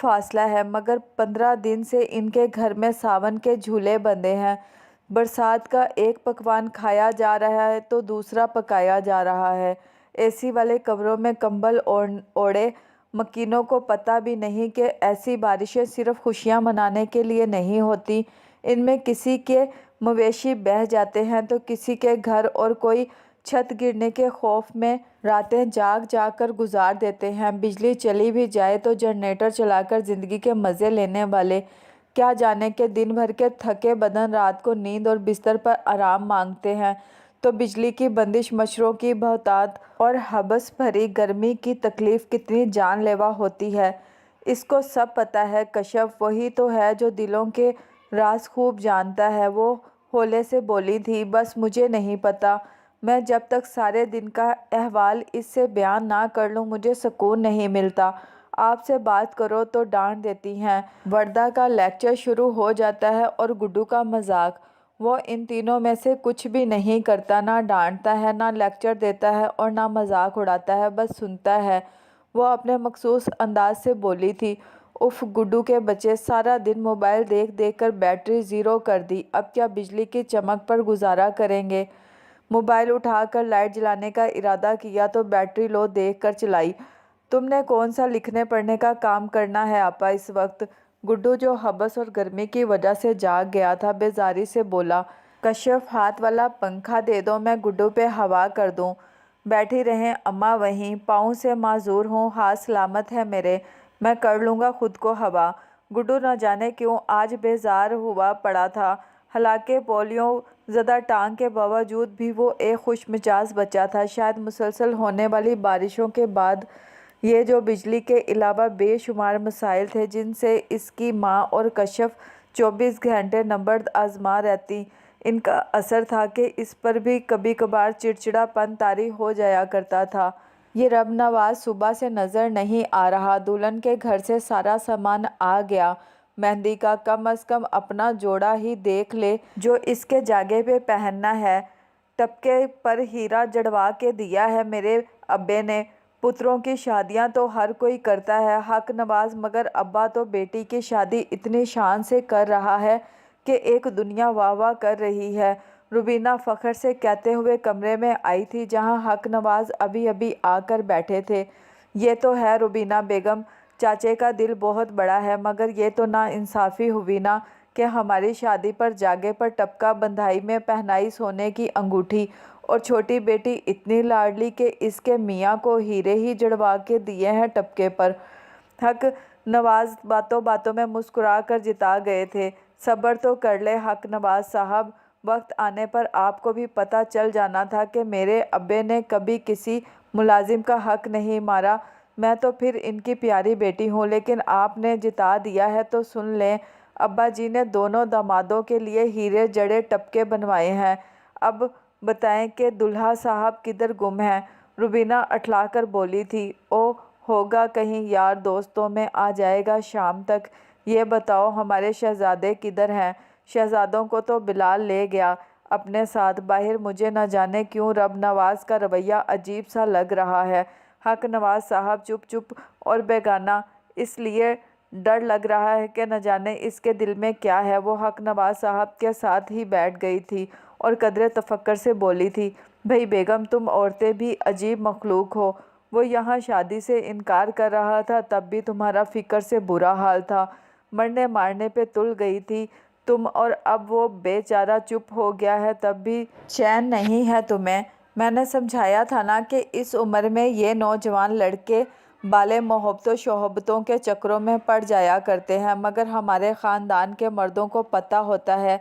فاصلہ ہے، مگر 15 دن سے ان کے گھر میں ساون کے جھولے بندھے ہیں۔ برسات کا ایک پکوان کھایا جا رہا ہے تو دوسرا پکایا جا رہا ہے۔ اے سی والے کمروں میں کمبل اوڑھے مکینوں کو پتہ بھی نہیں کہ ایسی بارشیں صرف خوشیاں منانے کے لیے نہیں ہوتی۔ ان میں کسی کے مویشی بہہ جاتے ہیں تو کسی کے گھر اور کوئی چھت گرنے کے خوف میں راتیں جاگ جاگ کر گزار دیتے ہیں۔ بجلی چلی بھی جائے تو جنریٹر چلا کر زندگی کے مزے لینے والے کیا جانے کہ دن بھر کے تھکے بدن رات کو نیند اور بستر پر آرام مانگتے ہیں تو بجلی کی بندش، مچھروں کی بہتات اور ہبس بھری گرمی کی تکلیف کتنی جان لیوا ہوتی ہے، اس کو سب پتہ ہے۔ کشف وہی تو ہے جو دلوں کے راز خوب جانتا ہے۔ وہ ہولے سے بولی تھی، بس مجھے نہیں پتہ، میں جب تک سارے دن کا احوال اس سے بیان نہ کر لوں مجھے سکون نہیں ملتا۔ آپ سے بات کرو تو ڈانٹ دیتی ہیں۔ وردہ کا لیکچر شروع ہو جاتا ہے اور گڈو کا مذاق۔ وہ ان تینوں میں سے کچھ بھی نہیں کرتا، نہ ڈانٹتا ہے، نہ لیکچر دیتا ہے اور نہ مذاق اڑاتا ہے، بس سنتا ہے۔ وہ اپنے مخصوص انداز سے بولی تھی، اف گڈو کے بچے، سارا دن موبائل دیکھ دیکھ کر بیٹری زیرو کر دی، اب کیا بجلی کی چمک پر گزارا کریں گے؟ موبائل اٹھا کر لائٹ جلانے کا ارادہ کیا تو بیٹری لو دیکھ کر چلائی۔ تم نے کون سا لکھنے پڑھنے کا کام کرنا ہے آپا اس وقت؟ گڈو جو حبس اور گرمی کی وجہ سے جاگ گیا تھا بیزاری سے بولا۔ کشف ہاتھ والا پنکھا دے دو، میں گڈو پہ ہوا کر دوں۔ بیٹھی رہیں اماں وہیں، پاؤں سے معذور ہوں، ہاتھ سلامت ہے میرے، میں کر لوں گا خود کو ہوا۔ گڈو نہ جانے کیوں آج بیزار ہوا پڑا تھا، حالانکہ پولیو زدہ ٹانگ کے باوجود بھی وہ ایک خوش مزاج بچہ تھا۔ شاید مسلسل ہونے والی بارشوں کے بعد یہ جو بجلی کے علاوہ بے شمار مسائل تھے جن سے اس کی ماں اور کشف 24 گھنٹے نبرد آزما رہتی، ان کا اثر تھا کہ اس پر بھی کبھی کبھار چڑچڑا پن طاری ہو جایا کرتا تھا۔ یہ رب نواز صبح سے نظر نہیں آ رہا۔ دلہن کے گھر سے سارا سامان آ گیا، مہندی کا کم از کم اپنا جوڑا ہی دیکھ لے جو اس کے جاگے پہ پہننا ہے۔ ٹپکے پر ہیرا جڑوا کے دیا ہے میرے ابے نے۔ پتروں کی شادیاں تو ہر کوئی کرتا ہے حق نواز، مگر ابا تو بیٹی کی شادی اتنی شان سے کر رہا ہے کہ ایک دنیا واہ واہ کر رہی ہے۔ روبینہ فخر سے کہتے ہوئے کمرے میں آئی تھی جہاں حق نواز ابھی ابھی آ کر بیٹھے تھے۔ یہ تو ہے روبینہ بیگم، چاچے کا دل بہت بڑا ہے، مگر یہ تو نا انصافی ہوئی نا کہ ہماری شادی پر جاگے پر ٹپکا بندھائی میں پہنائی سونے کی انگوٹھی، اور چھوٹی بیٹی اتنی لاڈلی کہ اس کے میاں کو ہیرے ہی جڑوا کے دیے ہیں ٹپکے پر۔ حق نواز باتوں باتوں میں مسکرا کر جتا گئے تھے۔ صبر تو کر لے حق نواز صاحب، وقت آنے پر آپ کو بھی پتہ چل جانا تھا کہ میرے ابے نے کبھی کسی ملازم کا حق نہیں مارا، میں تو پھر ان کی پیاری بیٹی ہوں، لیکن آپ نے جتا دیا ہے تو سن لیں، ابا جی نے دونوں دامادوں کے لیے ہیرے جڑے ٹپکے بنوائے ہیں، اب بتائیں کہ دلہا صاحب کدھر گم ہیں؟ روبینہ اٹھلا کر بولی تھی، او ہوگا کہیں یار دوستوں میں آ جائے گا شام تک۔ یہ بتاؤ ہمارے شہزادے کدھر ہیں؟ شہزادوں کو تو بلال لے گیا اپنے ساتھ باہر، مجھے نہ جانے کیوں رب نواز کا رویہ عجیب سا لگ رہا ہے۔ حق نواز صاحب چپ چپ اور بیگانہ، اس لیے ڈر لگ رہا ہے کہ نہ جانے اس کے دل میں کیا ہے۔ وہ حق نواز صاحب کے ساتھ ہی بیٹھ گئی تھی اور قدرے تفکر سے بولی تھی، بھئی بیگم تم عورتیں بھی عجیب مخلوق ہو، وہ یہاں شادی سے انکار کر رہا تھا تب بھی تمہارا فکر سے برا حال تھا، مرنے مارنے پہ تل گئی تھی تم، اور اب وہ بے چارہ چپ ہو گیا ہے تب بھی چین نہیں ہے تمہیں۔ میں نے سمجھایا تھا نا کہ اس عمر میں یہ نوجوان لڑکے بالے محبتوں شوہبتوں کے چکروں میں پڑ جایا کرتے ہیں، مگر ہمارے خاندان کے مردوں کو پتہ ہوتا ہے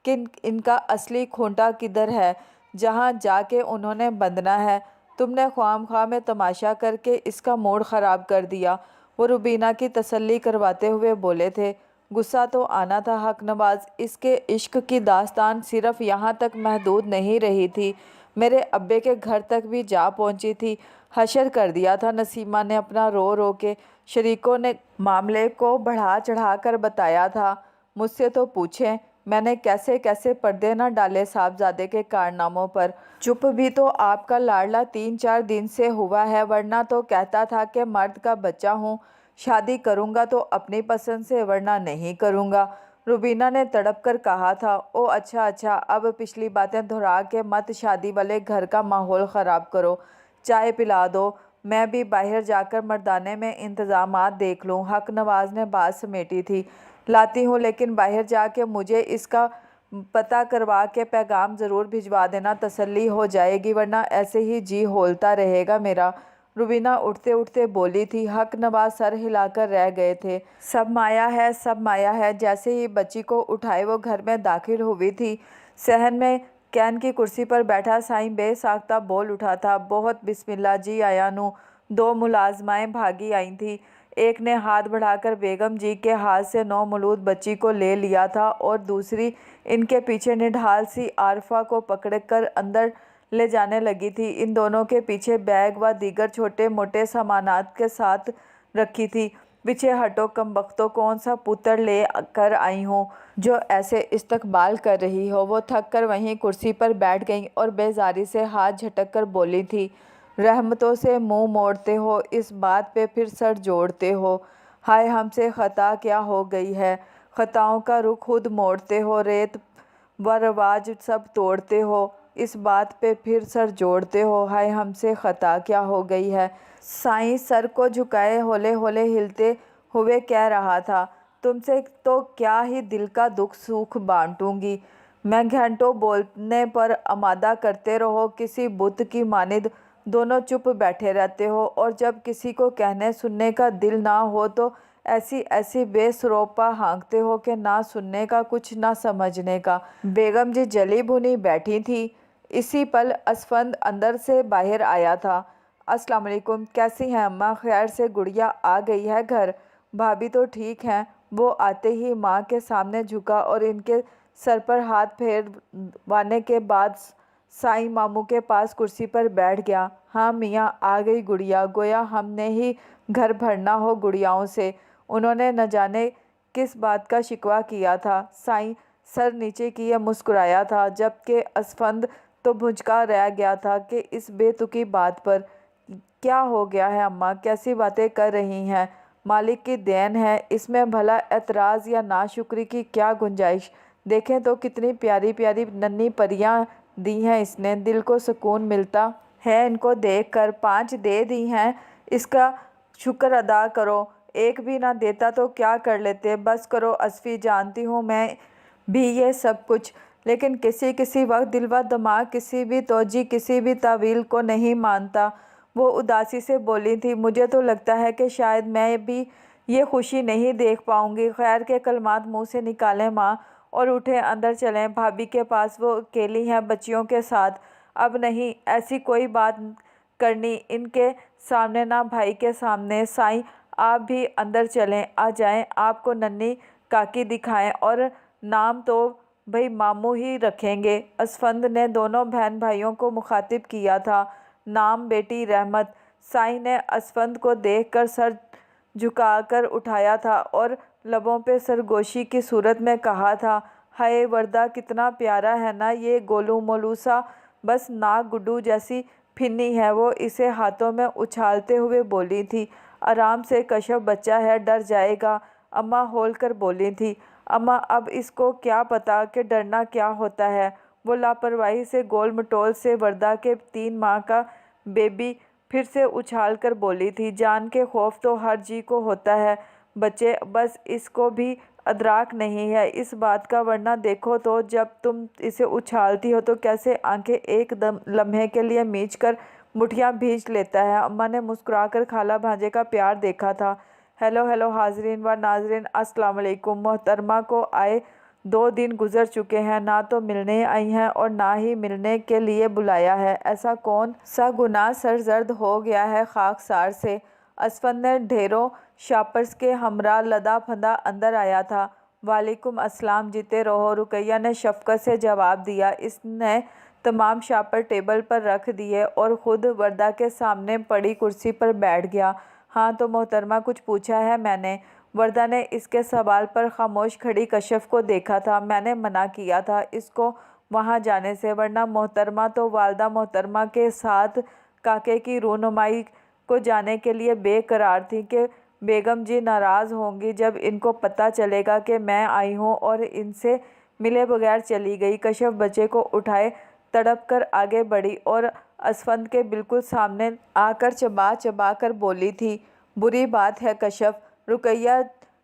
کہ ان کا اصلی کھونٹا کدھر ہے، جہاں جا کے انہوں نے بندنا ہے۔ تم نے خواہ مخواہ میں تماشا کر کے اس کا موڈ خراب کر دیا، وہ روبینہ کی تسلی کرواتے ہوئے بولے تھے۔ غصہ تو آنا تھا حق نواز، اس کے عشق کی داستان صرف یہاں تک محدود نہیں رہی تھی، میرے ابے کے گھر تک بھی جا پہنچی تھی، حشر کر دیا تھا نسیمہ نے اپنا رو رو کے، شریکوں نے معاملے کو بڑھا چڑھا کر بتایا تھا، مجھ سے تو پوچھیں میں نے کیسے کیسے پردے نہ ڈالے صاحبزادے کے کارناموں پر۔ چپ بھی تو آپ کا لاڈلا 3-4 دن سے ہوا ہے، ورنہ تو کہتا تھا کہ مرد کا بچہ ہوں، شادی کروں گا تو اپنی پسند سے ورنہ نہیں کروں گا۔ روبینہ نے تڑپ کر کہا تھا۔ او اچھا، اب پچھلی باتیں دہرا کے مت شادی والے گھر کا ماحول خراب کرو۔ چائے پلا دو، میں بھی باہر جا کر مردانے میں انتظامات دیکھ لوں۔ حق نواز نے بات سمیٹی تھی۔ لاتی ہوں، لیکن باہر جا کے مجھے اس کا پتہ کروا کے پیغام ضرور بھجوا دینا، تسلی ہو جائے گی، ورنہ ایسے ہی جی ہولتا رہے گا میرا۔ روبینہ اٹھتے اٹھتے بولی تھی۔ حق نواز سر ہلا کر رہ گئے تھے۔ سب مایا ہے، سب مایا ہے۔ جیسے ہی بچی کو اٹھائے وہ گھر میں داخل ہوئی تھی، صحن میں کین کی کرسی پر بیٹھا سائیں بے ساختہ بول اٹھا تھا۔ بہت بسم اللہ جی آیا نو۔ دو ملازمائیں بھاگی آئی تھیں۔ ایک نے ہاتھ بڑھا کر بیگم جی کے ہاتھ سے نو مولود بچی کو لے لیا تھا اور دوسری ان کے پیچھے نڈھال سی عارفہ کو پکڑ کر اندر لے جانے لگی تھی۔ ان دونوں کے پیچھے بیگ و دیگر چھوٹے موٹے سامانات کے ساتھ رکھی تھی۔ پیچھے ہٹو کم بختو، کون سا پوتر لے کر آئی ہو جو ایسے استقبال کر رہی ہو؟ وہ تھک کر وہیں کرسی پر بیٹھ گئیں اور بیزاری سے ہاتھ جھٹک کر بولی تھی۔ رحمتوں سے منہ موڑتے ہو، اس بات پہ پھر سر جوڑتے ہو۔ ہائے ہم سے خطا کیا ہو گئی ہے؟ خطاؤں کا رخ خود موڑتے ہو، ریت و رواج سب توڑتے ہو، اس بات پہ پھر سر جوڑتے ہو۔ ہائے ہم سے خطا کیا ہو گئی ہے؟ سائیں سر کو جھکائے ہولے ہولے ہلتے ہوئے کہہ رہا تھا۔ تم سے تو کیا ہی دل کا دکھ سکھ بانٹوں گی میں، گھنٹوں بولنے پر آمادہ کرتے رہو، کسی بت کی مانند دونوں چپ بیٹھے رہتے ہو، اور جب کسی کو کہنے سننے کا دل نہ ہو تو ایسی بے سروپا ہانکتے ہو کہ نہ سننے کا کچھ نہ سمجھنے کا۔ بیگم جی جلی بھنی بیٹھی تھی۔ اسی پل اسفند اندر سے باہر آیا تھا۔ السلام علیکم، کیسی ہیں اماں؟ خیر سے گڑیا آ گئی ہے گھر؟ بھابھی تو ٹھیک ہیں۔ وہ آتے ہی ماں کے سامنے جھکا اور ان کے سر پر ہاتھ پھیروانے کے بعد سائیں ماموں کے پاس کرسی پر بیٹھ گیا۔ ہاں میاں، آ گئی گڑیا، گویا ہم نے ہی گھر بھرنا ہو گڑیاؤں سے۔ انہوں نے نہ جانے کس بات کا شکوہ کیا تھا۔ سائیں سر نیچے کیے مسکرایا تھا، جبکہ اسفند تو بھنجکا رہ گیا تھا کہ اس بے تکی بات پر۔ کیا ہو گیا ہے اماں؟ کیسی باتیں کر رہی ہیں؟ مالک کی دین ہے، اس میں بھلا اعتراض یا ناشکری کی کیا گنجائش؟ دیکھیں تو کتنی پیاری پیاری ننھی پریاں دی ہیں اس نے، دل کو سکون ملتا ہے ان کو دیکھ کر۔ 5 دے دی ہیں، اس کا شکر ادا کرو۔ ایک بھی نہ دیتا تو کیا کر لیتے؟ بس کرو اسفی، جانتی ہوں میں بھی یہ سب کچھ، لیکن کسی وقت دل و دماغ کسی بھی توجہ، کسی بھی تعویل کو نہیں مانتا۔ وہ اداسی سے بولی تھی۔ مجھے تو لگتا ہے کہ شاید میں بھی یہ خوشی نہیں دیکھ پاؤں گی۔ خیر کے کلمات منہ سے نکالیں ماں اور اٹھیں اندر چلیں، بھابھی کے پاس وہ اکیلی ہیں بچیوں کے ساتھ۔ اب نہیں ایسی کوئی بات کرنی ان کے سامنے نہ بھائی کے سامنے۔ سائیں آپ بھی اندر چلیں، آ جائیں، آپ کو ننھی کاکی دکھائیں، اور نام تو بھئی ماموں ہی رکھیں گے۔ اسفند نے دونوں بہن بھائیوں کو مخاطب کیا تھا۔ نام بیٹی رحمت۔ سائیں نے اسفند کو دیکھ کر سر جھکا کر اٹھایا تھا اور لبوں پہ سرگوشی کی صورت میں کہا تھا۔ ہائے وردہ کتنا پیارا ہے نا یہ گولو مولو سا، بس ناک گڈو جیسی پھنی ہے۔ وہ اسے ہاتھوں میں اچھالتے ہوئے بولی تھی۔ آرام سے کشف بچہ ہے، ڈر جائے گا، اماں ہول کر بولی تھی۔ اماں اب اس کو کیا پتا کہ ڈرنا کیا ہوتا ہے؟ وہ لاپرواہی سے گول مٹول سے وردہ کے 3 ماہ کا بیبی پھر سے اچھال کر بولی تھی۔ جان کے خوف تو ہر جی کو ہوتا ہے بچے، بس اس کو بھی ادراک نہیں ہے اس بات کا، ورنہ دیکھو تو جب تم اسے اچھالتی ہو تو کیسے آنکھیں ایک لمحے کے لیے میچ کر مٹھیاں بھینچ لیتا ہے۔ اماں نے مسکرا کر خالہ بھانجے کا پیار دیکھا تھا۔ ہیلو حاضرین و ناظرین، السلام علیکم۔ محترمہ کو آئے 2 دن گزر چکے ہیں، نہ تو ملنے آئی ہیں اور نہ ہی ملنے کے لیے بلایا ہے۔ ایسا کون سا گناہ سرزد ہو گیا ہے خاکسار سے؟ اسفند نے ڈھیروں شاپرز کے ہمراہ لدا پھندا اندر آیا تھا۔ وعلیکم السلام، جیتے رہو، رقیہ نے شفقت سے جواب دیا۔ اس نے تمام شاپر ٹیبل پر رکھ دیے اور خود وردہ کے سامنے پڑی کرسی پر بیٹھ گیا۔ ہاں تو محترمہ کچھ پوچھا ہے میں نے؟ وردہ نے اس کے سوال پر خاموش کھڑی کشف کو دیکھا تھا۔ میں نے منع کیا تھا اس کو وہاں جانے سے، ورنہ محترمہ تو والدہ محترمہ کے ساتھ کاکے کی رونمائی کو جانے کے لیے بے قرار تھی کہ بیگم جی ناراض ہوں گی جب ان کو پتہ چلے گا کہ میں آئی ہوں اور ان سے ملے بغیر چلی گئی۔ کشف بچے کو اٹھائے تڑپ کر آگے بڑھی اور اسفند کے بالکل سامنے آ کر چبا چبا کر بولی تھی، بری بات ہے کشف۔ رقیہ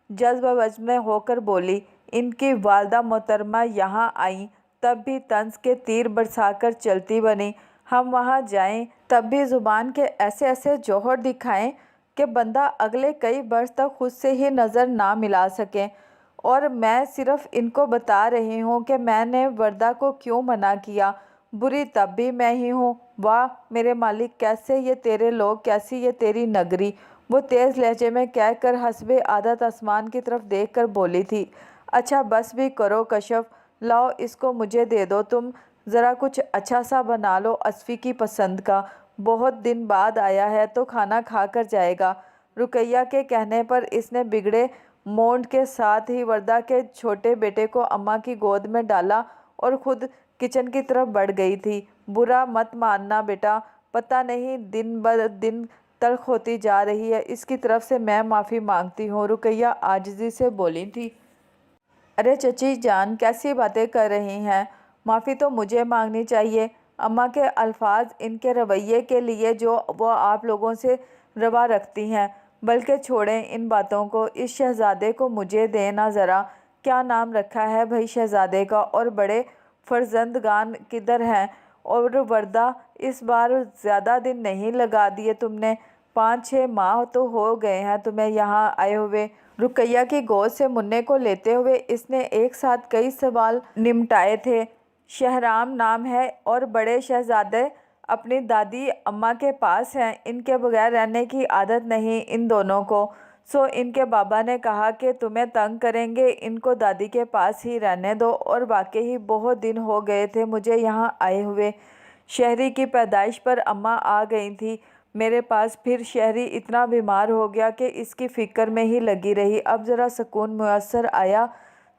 جذب وجذب میں ہو کر بولی، ان کی والدہ محترمہ یہاں آئیں تب بھی طنز کے تیر برسا کر چلتی بنیں، ہم وہاں جائیں تب بھی زبان کے ایسے ایسے جوہر دکھائیں کہ بندہ اگلے کئی برس تک خود سے ہی نظر نہ ملا سکے۔ اور میں صرف ان کو بتا رہی ہوں کہ میں نے وردہ کو کیوں منع کیا، بری تب بھی میں ہی ہوں۔ واہ میرے مالک، کیسے یہ تیرے لوگ، کیسی یہ تیری نگری، وہ تیز لہجے میں کہہ کر حسب عادت آسمان کی طرف دیکھ کر بولی تھی۔ اچھا بس بھی کرو کشف، لاؤ اس کو مجھے دے دو، تم ذرا کچھ اچھا سا بنا لو اصفی کی پسند کا، بہت دن بعد آیا ہے تو کھانا کھا کر جائے گا۔ رقیہ کے کہنے پر اس نے بگڑے موڈ کے ساتھ ہی وردہ کے چھوٹے بیٹے کو اماں کی گود میں ڈالا اور خود کچن کی طرف بڑھ گئی تھی۔ برا مت ماننا بیٹا، پتہ نہیں دن بدن تلخ ہوتی جا رہی ہے، اس کی طرف سے میں معافی مانگتی ہوں، رقیہ عاجزی سے بولی تھی۔ ارے چچی جان کیسی باتیں کر رہی ہیں، معافی تو مجھے مانگنی چاہیے۔ اماں کے الفاظ ان کے رویے کے لیے جو وہ آپ لوگوں سے روا رکھتی ہیں، بلکہ چھوڑیں ان باتوں کو، اس شہزادے کو مجھے دیں نا ذرا، کیا نام رکھا ہے بھئی شہزادے کا، اور بڑے فرزندگان کدھر ہیں؟ اور وردہ اس بار زیادہ دن نہیں لگا دیے تم نے، 5-6 ماہ تو ہو گئے ہیں تمہیں یہاں آئے ہوئے۔ رقیہ کی گود سے منع کو لیتے ہوئے اس نے ایک ساتھ کئی سوال نمٹائے تھے۔ شہرام نام ہے اور بڑے شہزادے اپنی دادی اماں کے پاس ہیں، ان کے بغیر رہنے کی عادت نہیں ان دونوں کو، سو ان کے بابا نے کہا کہ تمہیں تنگ کریں گے، ان کو دادی کے پاس ہی رہنے دو۔ اور واقعی بہت دن ہو گئے تھے مجھے یہاں آئے ہوئے، شہری کی پیدائش پر اماں آ گئی تھی میرے پاس، پھر شہری اتنا بیمار ہو گیا کہ اس کی فکر میں ہی لگی رہی، اب ذرا سکون میسر آیا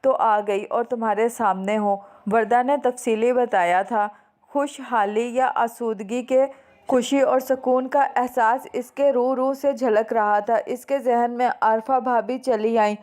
تو آ گئی اور تمہارے سامنے ہوں۔ وردہ نے تفصیلی بتایا تھا۔ خوشحالی یا آسودگی کے خوشی اور سکون کا احساس اس کے روح سے جھلک رہا تھا۔ اس کے ذہن میں عارفہ بھابھی چلی آئیں،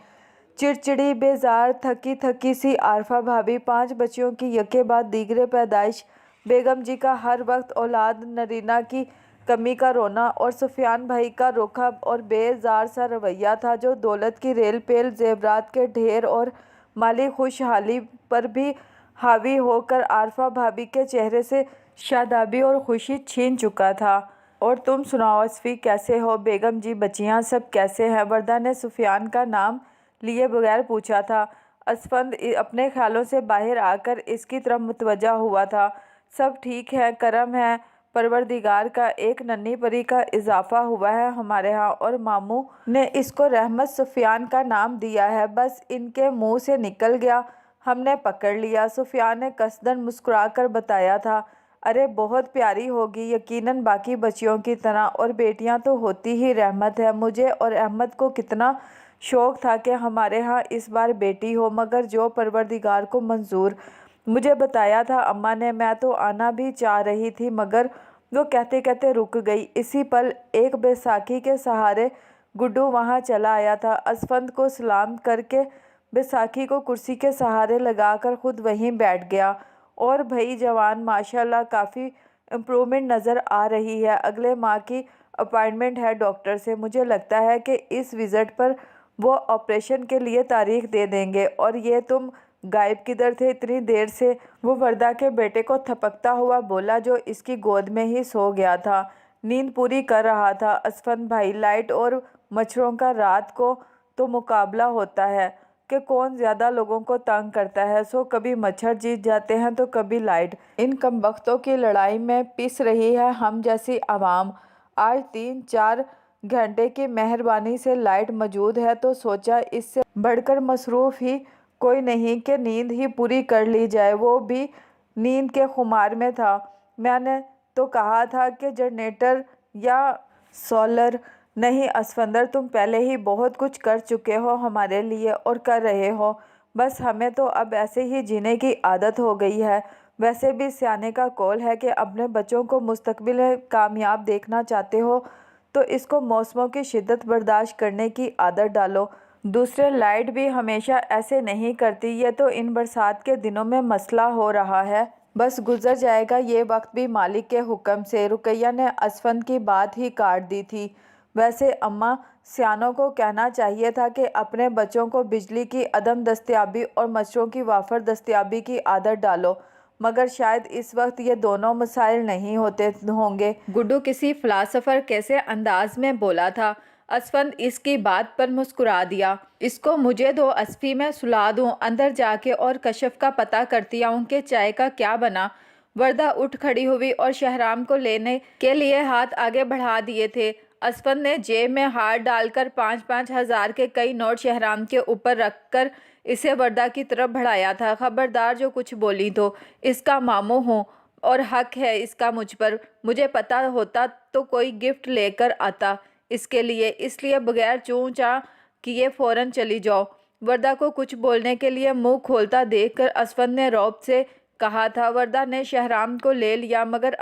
چڑچڑی بیزار تھکی تھکی سی عارفہ بھابھی، 5 بچیوں کی یکے بعد دیگرے پیدائش، بیگم جی کا ہر وقت اولاد نرینہ کی کمی کا رونا، اور سفیان بھائی کا روکھا اور بے زار سا رویہ تھا جو دولت کی ریل پیل، زیورات کے ڈھیر اور مالی خوشحالی پر بھی حاوی ہو کر عارفہ بھابھی کے چہرے سے شادابی اور خوشی چھین چکا تھا۔ اور تم سناؤ اصفی کیسے ہو، بیگم جی بچیاں سب کیسے ہیں؟ وردہ نے سفیان کا نام لیے بغیر پوچھا تھا۔ اسفند اپنے خیالوں سے باہر آ کر اس کی طرف متوجہ ہوا تھا۔ سب ٹھیک ہے، کرم ہے پروردگار کا، ایک ننھی پری کا اضافہ ہوا ہے ہمارے ہاں، اور ماموں نے اس کو رحمت سفیان کا نام دیا ہے، بس ان کے منہ سے نکل گیا، ہم نے پکڑ لیا، سفیان نے قصداً مسکرا کر بتایا تھا۔ ارے بہت پیاری ہوگی یقیناً باقی بچیوں کی طرح، اور بیٹیاں تو ہوتی ہی رحمت ہے، مجھے اور احمد کو کتنا شوق تھا کہ ہمارے ہاں اس بار بیٹی ہو، مگر جو پروردگار کو منظور۔ مجھے بتایا تھا اماں نے، میں تو آنا بھی چاہ رہی تھی مگر وہ کہتے کہتے رک گئی۔ اسی پل ایک بیساکھی کے سہارے گڈو وہاں چلا آیا تھا، اسفند کو سلام کر کے بیساکھی کو کرسی کے سہارے لگا کر خود وہیں بیٹھ گیا۔ اور بھئی جوان ماشاءاللہ کافی امپرومنٹ نظر آ رہی ہے، اگلے ماہ کی اپائنٹمنٹ ہے ڈاکٹر سے، مجھے لگتا ہے کہ اس وزٹ پر وہ آپریشن کے لیے تاریخ دے دیں گے۔ اور یہ تم غائب کدھر تھے اتنی دیر سے؟ وہ وردہ کے بیٹے کو تھپکتا ہوا بولا جو اس کی گود میں ہی سو گیا تھا، نیند پوری کر رہا تھا۔ اسفند بھائی لائٹ اور مچھروں کا رات کو تو مقابلہ ہوتا ہے کہ کون زیادہ لوگوں کو تنگ کرتا ہے، سو کبھی مچھر جیت جاتے ہیں تو کبھی لائٹ، ان کمبختوں کی لڑائی میں پس رہی ہے ہم جیسی عوام۔ آج 3-4 گھنٹے کی مہربانی سے لائٹ موجود ہے تو سوچا اس سے بڑھ کر مصروف ہی کوئی نہیں کہ نیند ہی پوری کر لی جائے، وہ بھی نیند کے خمار میں تھا۔ میں نے تو کہا تھا کہ جنریٹر یا سولر نہیں اسفندر، تم پہلے ہی بہت کچھ کر چکے ہو ہمارے لیے اور کر رہے ہو، بس ہمیں تو اب ایسے ہی جینے کی عادت ہو گئی ہے۔ ویسے بھی سیانے کا قول ہے کہ اپنے بچوں کو مستقبل میں کامیاب دیکھنا چاہتے ہو تو اس کو موسموں کی شدت برداشت کرنے کی عادت ڈالو۔ دوسرے لائٹ بھی ہمیشہ ایسے نہیں کرتی، یہ تو ان برسات کے دنوں میں مسئلہ ہو رہا ہے، بس گزر جائے گا یہ وقت بھی مالک کے حکم سے۔ رقیہ نے اسفند کی بات ہی کاٹ دی تھی۔ ویسے اماں، سیانوں کو کہنا چاہیے تھا کہ اپنے بچوں کو بجلی کی عدم دستیابی اور مچھروں کی وافر دستیابی کی عادت ڈالو، مگر شاید اس وقت یہ دونوں مسائل نہیں ہوتے ہوں گے۔ گڈو کسی فلاسفر کیسے انداز میں بولا تھا۔ اسفند اس کی بات پر مسکرا دیا۔ اس کو مجھے دو، اسفی میں سلا دوں، اندر جا کے اور کشف کا پتہ کرتی آؤں کہ چائے کا کیا بنا۔ وردہ اٹھ کھڑی ہوئی اور شہرام کو لینے کے لیے ہاتھ آگے بڑھا دیے تھے۔ اسفند نے جیب میں ہاتھ ڈال کر 5,000 کے کئی نوٹ شہرام کے اوپر رکھ کر اسے وردہ کی طرف بڑھایا تھا۔ خبردار جو کچھ بولی تو اس کا ماموں ہوں اور حق ہے اس کا مجھ پر۔ مجھے پتہ ہوتا تو کوئی گفٹ لے کر آتا اس کے لیے، اس لیے بغیر چوں چاں کیے فوراً چلی جاؤ۔ وردہ کو کچھ بولنے کے لیے منہ کھولتا دیکھ کر اسفند نے رعب سے کہا تھا۔ وردہ نے شہرام کو لے لیا مگر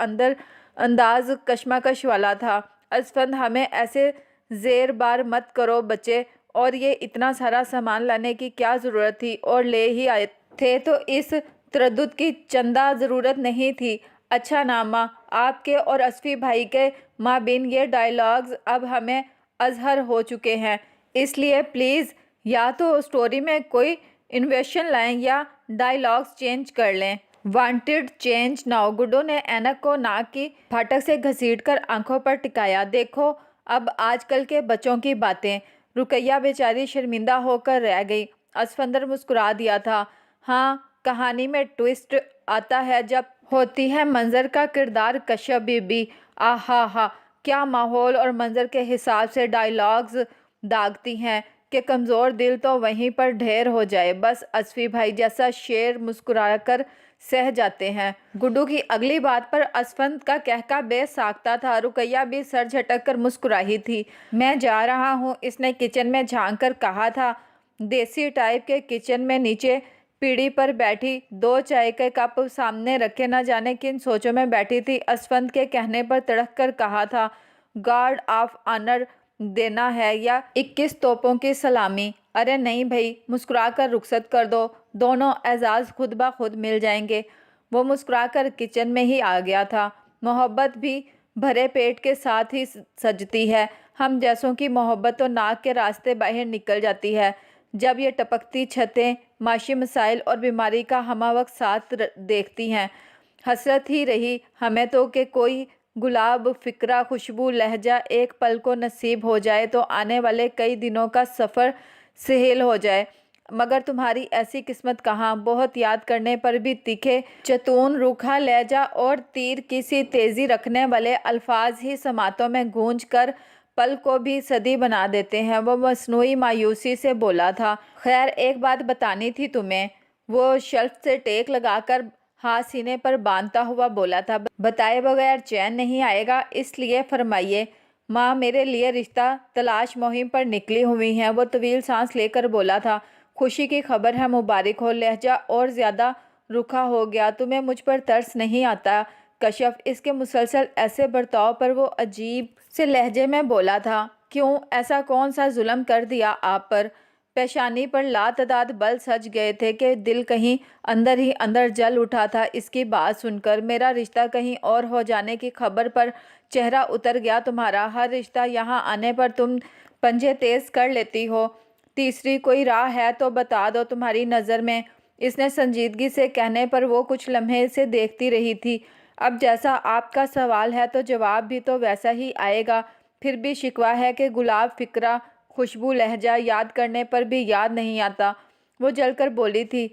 انداز کشمکش والا تھا۔ اسفند، ہمیں ایسے زیر بار مت کرو بچے، اور یہ اتنا سارا سامان لانے کی کیا ضرورت تھی، اور لے ہی آئے تھے تو اس تردد کی چندہ ضرورت نہیں تھی۔ اچھا نا ماں، آپ کے اور اسفی بھائی کے مابین یہ ڈائیلاگز اب ہمیں ازہر ہو چکے ہیں، اس لیے پلیز یا تو اسٹوری میں کوئی انوویشن لائیں یا ڈائیلاگز چینج کر لیں۔ Wanted change now. گڈو نے اینک کو ناک کی پھاٹک سے گھسیٹ کر آنکھوں پر ٹکایا۔ دیکھو اب آج کل کے بچوں کی باتیں۔ رقیہ بیچاری شرمندہ ہو کر رہ گئی۔ اسفندر مسکرا دیا تھا۔ ہاں، کہانی میں ٹوئسٹ آتا ہے جب ہوتی ہے منظر کا کردار کشف بی بی۔ آہا ہا، کیا ماحول اور منظر کے حساب سے ڈائیلاگز داغتی ہیں کہ کمزور دل تو وہیں پر ڈھیر ہو جائے۔ بس اسفی بھائی جیسا شیر مسکرا کر سہ جاتے ہیں۔ گڈو کی اگلی بات پر اسفند کا کہکا بے ساختہ تھا۔ رقیہ بھی سر جھٹک کر مسکرائی تھی۔ میں جا رہا ہوں، اس نے کچن میں جھانک کر کہا تھا۔ دیسی ٹائپ کے کچن میں نیچے پیڑھی پر بیٹھی، دو چائے کے کپ سامنے رکھے نہ جانے کن سوچوں میں بیٹھی تھی، اسفند کے کہنے پر تڑک کر کہا تھا، گارڈ آف آنر دینا ہے یا 21 توپوں کی سلامی؟ ارے نہیں بھائی، مسکرا کر رخصت کر دو، دونوں اعزاز خود بخود مل جائیں گے۔ وہ مسکرا کر کچن میں ہی آ گیا تھا۔ محبت بھی بھرے پیٹ کے ساتھ ہی سجتی ہے۔ ہم جیسوں کی محبت تو ناک کے راستے باہر نکل جاتی ہے جب یہ ٹپکتی چھتیں معاشی مسائل اور بیماری کا ہمہ وقت ساتھ دیکھتی ہیں۔ حسرت ہی رہی ہمیں تو کہ کوئی گلاب، فکرہ، خوشبو، لہجہ ایک پل کو نصیب ہو جائے تو آنے والے کئی دنوں کا سفر سہل ہو جائے، مگر تمہاری ایسی قسمت کہاں۔ بہت یاد کرنے پر بھی تیکھے، چتون، روکھا لہجہ اور تیر کی سی تیزی رکھنے والے الفاظ ہی سماعتوں میں گونج کر پل کو بھی صدی بنا دیتے ہیں۔ وہ مصنوعی مایوسی سے بولا تھا۔ خیر، ایک بات بتانی تھی تمہیں۔ وہ شلف سے ٹیک لگا کر ہاتھ سینے پر باندھتا ہوا بولا تھا۔ بتائے بغیر چین نہیں آئے گا، اس لیے فرمائیے۔ ماں میرے لیے رشتہ تلاش مہم پر نکلی ہوئی ہیں۔ وہ طویل سانس لے کر بولا تھا۔ خوشی کی خبر ہے، مبارک ہو۔ لہجہ اور زیادہ رکھا ہو گیا۔ تمہیں مجھ پر ترس نہیں آتا کشف؟ اس کے مسلسل ایسے برتاؤ پر وہ عجیب سے لہجے میں بولا تھا۔ کیوں؟ ایسا کون سا ظلم کر دیا آپ پر؟ پیشانی پر لاتعداد بل سج گئے تھے کہ دل کہیں اندر ہی اندر جل اٹھا تھا اس کی بات سن کر۔ میرا رشتہ کہیں اور ہو جانے کی خبر پر چہرہ اتر گیا تمہارا۔ ہر رشتہ یہاں آنے پر تم پنجے تیز کر لیتی ہو۔ تیسری کوئی راہ ہے تو بتا دو تمہاری نظر میں۔ اس نے سنجیدگی سے کہنے پر وہ کچھ لمحے سے دیکھتی رہی تھی۔ اب جیسا آپ کا سوال ہے تو جواب بھی تو ویسا ہی آئے گا۔ پھر بھی شکوہ ہے کہ گلاب، فکرہ، خوشبو، لہجہ یاد کرنے پر بھی یاد نہیں آتا۔ وہ جل کر بولی تھی۔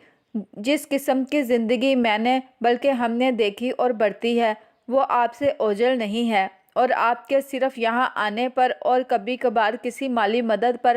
جس قسم کی زندگی میں نے بلکہ ہم نے دیکھی اور برتی ہے وہ آپ سے اوجھل نہیں ہے، اور آپ کے صرف یہاں آنے پر اور کبھی کبھار کسی مالی مدد پر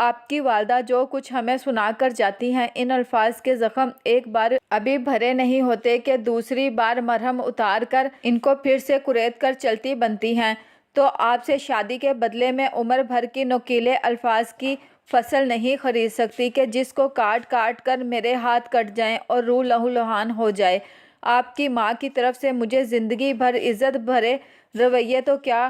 آپ کی والدہ جو کچھ ہمیں سنا کر جاتی ہیں، ان الفاظ کے زخم ایک بار ابھی بھرے نہیں ہوتے کہ دوسری بار مرہم اتار کر ان کو پھر سے کرید کر چلتی بنتی ہیں۔ تو آپ سے شادی کے بدلے میں عمر بھر کی نوکیلے الفاظ کی فصل نہیں خرید سکتی کہ جس کو کاٹ کاٹ کر میرے ہاتھ کٹ جائیں اور روح لہو لہان ہو جائے۔ آپ کی ماں کی طرف سے مجھے زندگی بھر عزت بھرے رویے تو کیا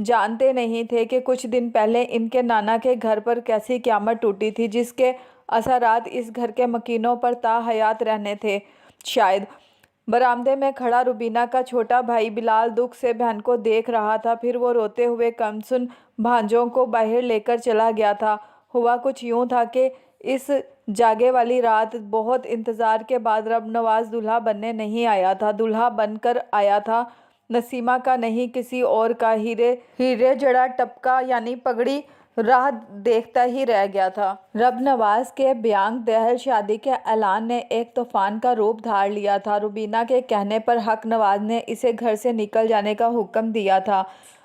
جانتے نہیں تھے کہ کچھ دن پہلے ان کے نانا کے گھر پر کیسی قیامت ٹوٹی تھی، جس کے اثرات اس گھر کے مکینوں پر تا حیات رہنے تھے۔ شاید برآمدے میں کھڑا روبینہ کا چھوٹا بھائی بلال دکھ سے بہن کو دیکھ رہا تھا، پھر وہ روتے ہوئے کمسن بھانجوں کو باہر لے کر چلا گیا تھا۔ ہوا کچھ یوں تھا کہ اس جاگے والی رات بہت انتظار کے بعد رب نواز دولہا بننے نہیں آیا تھا، دولہا بن کر آیا تھا، نسیمہ کا نہیں کسی اور کا۔ ہیرے جڑا ٹپکا یعنی پگڑی راہ دیکھتا ہی رہ گیا تھا۔ رب نواز کے بیانگ دہل شادی کے اعلان نے ایک طوفان کا روپ دھار لیا تھا۔ روبینہ کے کہنے پر حق نواز نے اسے گھر سے نکل جانے کا حکم دیا تھا،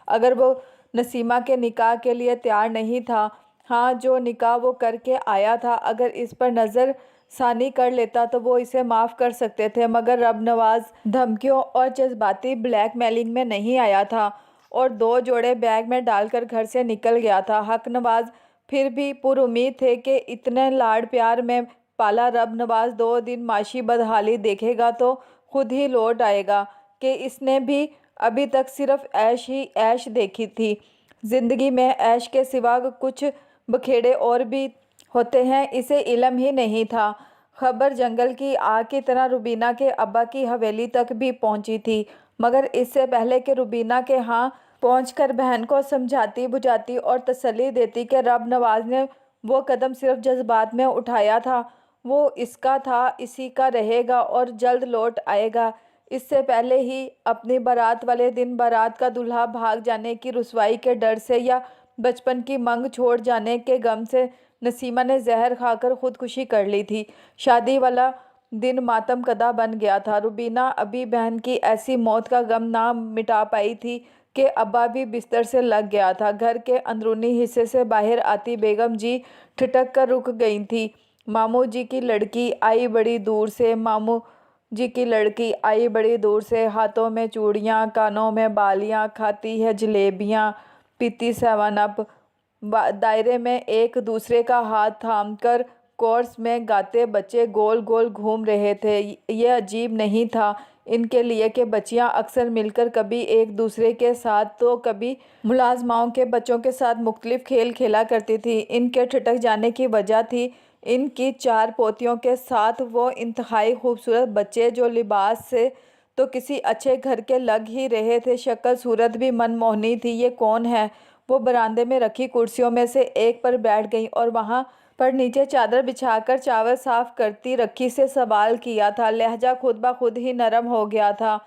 اگر وہ نسیمہ کے نکاح کے لیے تیار نہیں تھا۔ ہاں، جو نکاح وہ کر کے آیا تھا، اگر اس پر نظر ثانی کر لیتا تو وہ اسے معاف کر سکتے تھے، مگر رب نواز دھمکیوں اور جذباتی بلیک میلنگ میں نہیں آیا تھا اور 2 جوڑے بیگ میں ڈال کر گھر سے نکل گیا تھا۔ حق نواز پھر بھی پر امید تھے کہ اتنے لاڑ پیار میں پالا رب نواز 2 دن معاشی بدحالی دیکھے گا تو خود ہی لوٹ آئے گا کہ اس نے بھی ابھی تک صرف عیش ہی عیش دیکھی تھی۔ زندگی میں عیش کے سوا کچھ بکھیڑے اور بھی ہوتے ہیں، اسے علم ہی نہیں تھا۔ خبر جنگل کی آگ کی طرح روبینہ کے ابا کی حویلی تک بھی پہنچی تھی، مگر اس سے پہلے کہ روبینہ کے ہاں پہنچ کر بہن کو سمجھاتی بجھاتی اور تسلی دیتی کہ رب نواز نے وہ قدم صرف جذبات میں اٹھایا تھا، وہ اس کا تھا، اسی کا رہے گا اور جلد لوٹ آئے گا، اس سے پہلے ہی اپنی بارات والے دن بارات کا دولہا بھاگ جانے کی رسوائی کے ڈر سے یا بچپن کی منگ چھوڑ جانے کے غم سے نسیمہ نے زہر کھا کر خودکشی کر لی تھی۔ شادی والا دن ماتم کدہ بن گیا تھا۔ روبینہ ابھی بہن کی ایسی موت کا غم نہ مٹا پائی تھی کہ ابا بھی بستر سے لگ گیا تھا۔ گھر کے اندرونی حصے سے باہر آتی بیگم جی ٹھٹک کر رک گئی تھیں۔ ماموں جی کی لڑکی آئی بڑی دور سے، ماموں جی کی لڑکی آئی بڑی دور سے، ہاتھوں میں چوڑیاں، کانوں میں بالیاں، کھاتی ہے جلیبیاں، پیتی 7 اپ۔ دائرے میں ایک دوسرے کا ہاتھ تھام کر کورس میں گاتے بچے گول گول گھوم رہے تھے۔ یہ عجیب نہیں تھا ان کے لیے کہ بچیاں اکثر مل کر کبھی ایک دوسرے کے ساتھ تو کبھی ملازماؤں کے بچوں کے ساتھ مختلف کھیل کھیلا کرتی تھیں۔ ان کے ٹھٹک جانے کی وجہ تھی ان کی 4 پوتیوں کے ساتھ وہ انتہائی خوبصورت بچے جو لباس سے تو کسی اچھے گھر کے لگ ہی رہے تھے، شکل صورت بھی من موہنی تھی۔ یہ کون ہے؟ وہ برآمدے میں رکھی کرسیوں میں سے ایک پر بیٹھ گئیں اور وہاں پر نیچے چادر بچھا کر چاول صاف کرتی رکھی سے سوال کیا تھا۔ لہجہ خود بخود ہی نرم ہو گیا تھا۔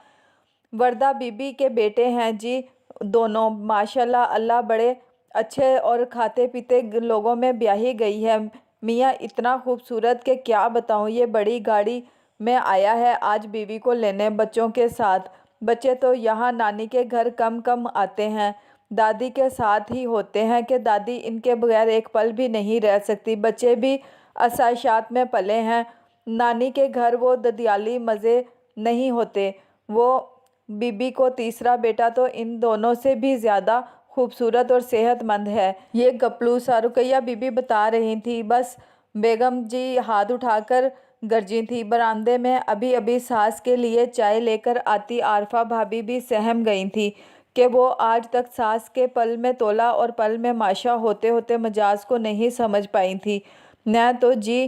وردہ بی بی کے بیٹے ہیں جی دونوں، ماشاءاللہ، اللہ بڑے اچھے اور کھاتے پیتے لوگوں میں بیاہی گئی ہے۔ میاں اتنا خوبصورت کہ کیا بتاؤں، یہ بڑی گاڑی میں آیا ہے آج بیوی کو لینے بچوں کے ساتھ۔ بچے تو یہاں نانی کے گھر کم کم آتے ہیں، دادی کے ساتھ ہی ہوتے ہیں کہ دادی ان کے بغیر ایک پل بھی نہیں رہ سکتی۔ بچے بھی آسائشات میں پلے ہیں، نانی کے گھر وہ ددیالی مزے نہیں ہوتے۔ وہ بی بی کو تیسرا بیٹا تو ان دونوں سے بھی زیادہ خوبصورت اور صحت مند ہے۔ یہ گپلو سا رقیہ بی بی بتا رہی تھی۔ بس بیگم جی ہاتھ اٹھا کر گرجی تھی۔ برآمدے میں ابھی ابھی ساس کے لیے چائے لے کر آتی عارفہ بھابھی بھی سہم گئی تھی کہ وہ آج تک ساس کے پل میں تولا اور پل میں ماشا ہوتے ہوتے مجاز کو نہیں سمجھ پائی تھی۔ میں تو جی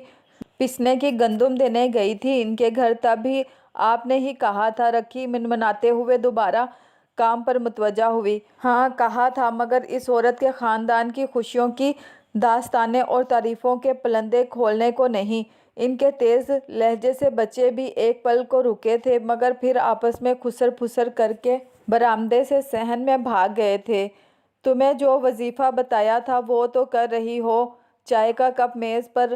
پسنے کی گندم دینے گئی تھی ان کے گھر، تب ہی آپ نے ہی کہا تھا، رکھی منمناتے ہوئے دوبارہ کام پر متوجہ ہوئی۔ ہاں کہا تھا، مگر اس عورت کے خاندان کی خوشیوں کی داستانیں اور تعریفوں کے پلندے کھولنے کو نہیں۔ ان کے تیز لہجے سے بچے بھی ایک پل کو رکے تھے، مگر پھر آپس میں خسر پھسر کر کے برآمدے سے صحن میں بھاگ گئے تھے۔ تمہیں جو وظیفہ بتایا تھا وہ تو کر رہی ہو؟ چائے کا کپ میز پر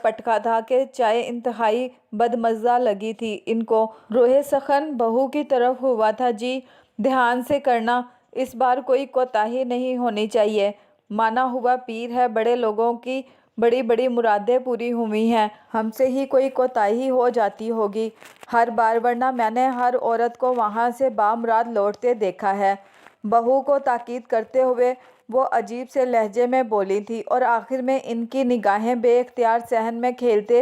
پٹکا تھا کہ چائے انتہائی بدمزہ لگی تھی ان کو۔ روئے سخن بہو کی طرف ہوا تھا۔ جی دھیان سے کرنا، اس بار کوئی کوتاہی نہیں ہونی چاہیے، مانا ہوا پیر ہے، بڑے لوگوں کی بڑی بڑی مرادیں پوری ہوئی ہیں، ہم سے ہی کوئی کوتاہی ہو جاتی ہوگی ہر بار، ورنہ میں نے ہر عورت کو وہاں سے بامراد لوٹتے دیکھا ہے۔ بہو کو تاکید کرتے ہوئے وہ عجیب سے لہجے میں بولی تھی اور آخر میں ان کی نگاہیں بے اختیار صحن میں کھیلتے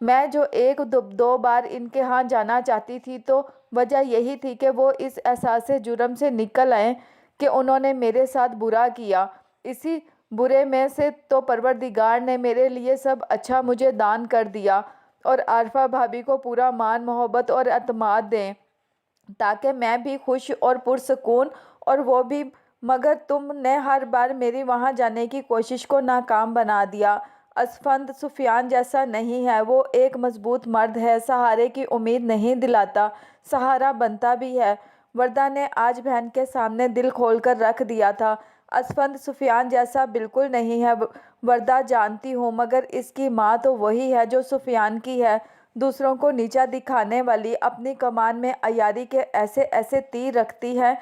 میں جو ایک دو بار ان کے ہاں جانا چاہتی تھی تو وجہ یہی تھی کہ وہ اس احساس جرم سے نکل آئیں کہ انہوں نے میرے ساتھ برا کیا۔ اسی برے میں سے تو پروردگار نے میرے لیے سب اچھا مجھے دان کر دیا، اور عارفہ بھابھی کو پورا مان محبت اور اعتماد دیں تاکہ میں بھی خوش اور پرسکون اور وہ بھی، مگر تم نے ہر بار میری وہاں جانے کی کوشش کو ناکام بنا دیا۔ اسفند سفیان جیسا نہیں ہے، وہ ایک مضبوط مرد ہے، سہارے کی امید نہیں دلاتا، سہارا بنتا بھی ہے۔ وردہ نے آج بہن کے سامنے دل کھول کر رکھ دیا تھا۔ اسفند سفیان جیسا بالکل نہیں ہے، وردہ جانتی ہوں، مگر اس کی ماں تو وہی ہے جو سفیان کی ہے، دوسروں کو نیچا دکھانے والی، اپنی کمان میں عیاری کے ایسے ایسے تیر رکھتی ہے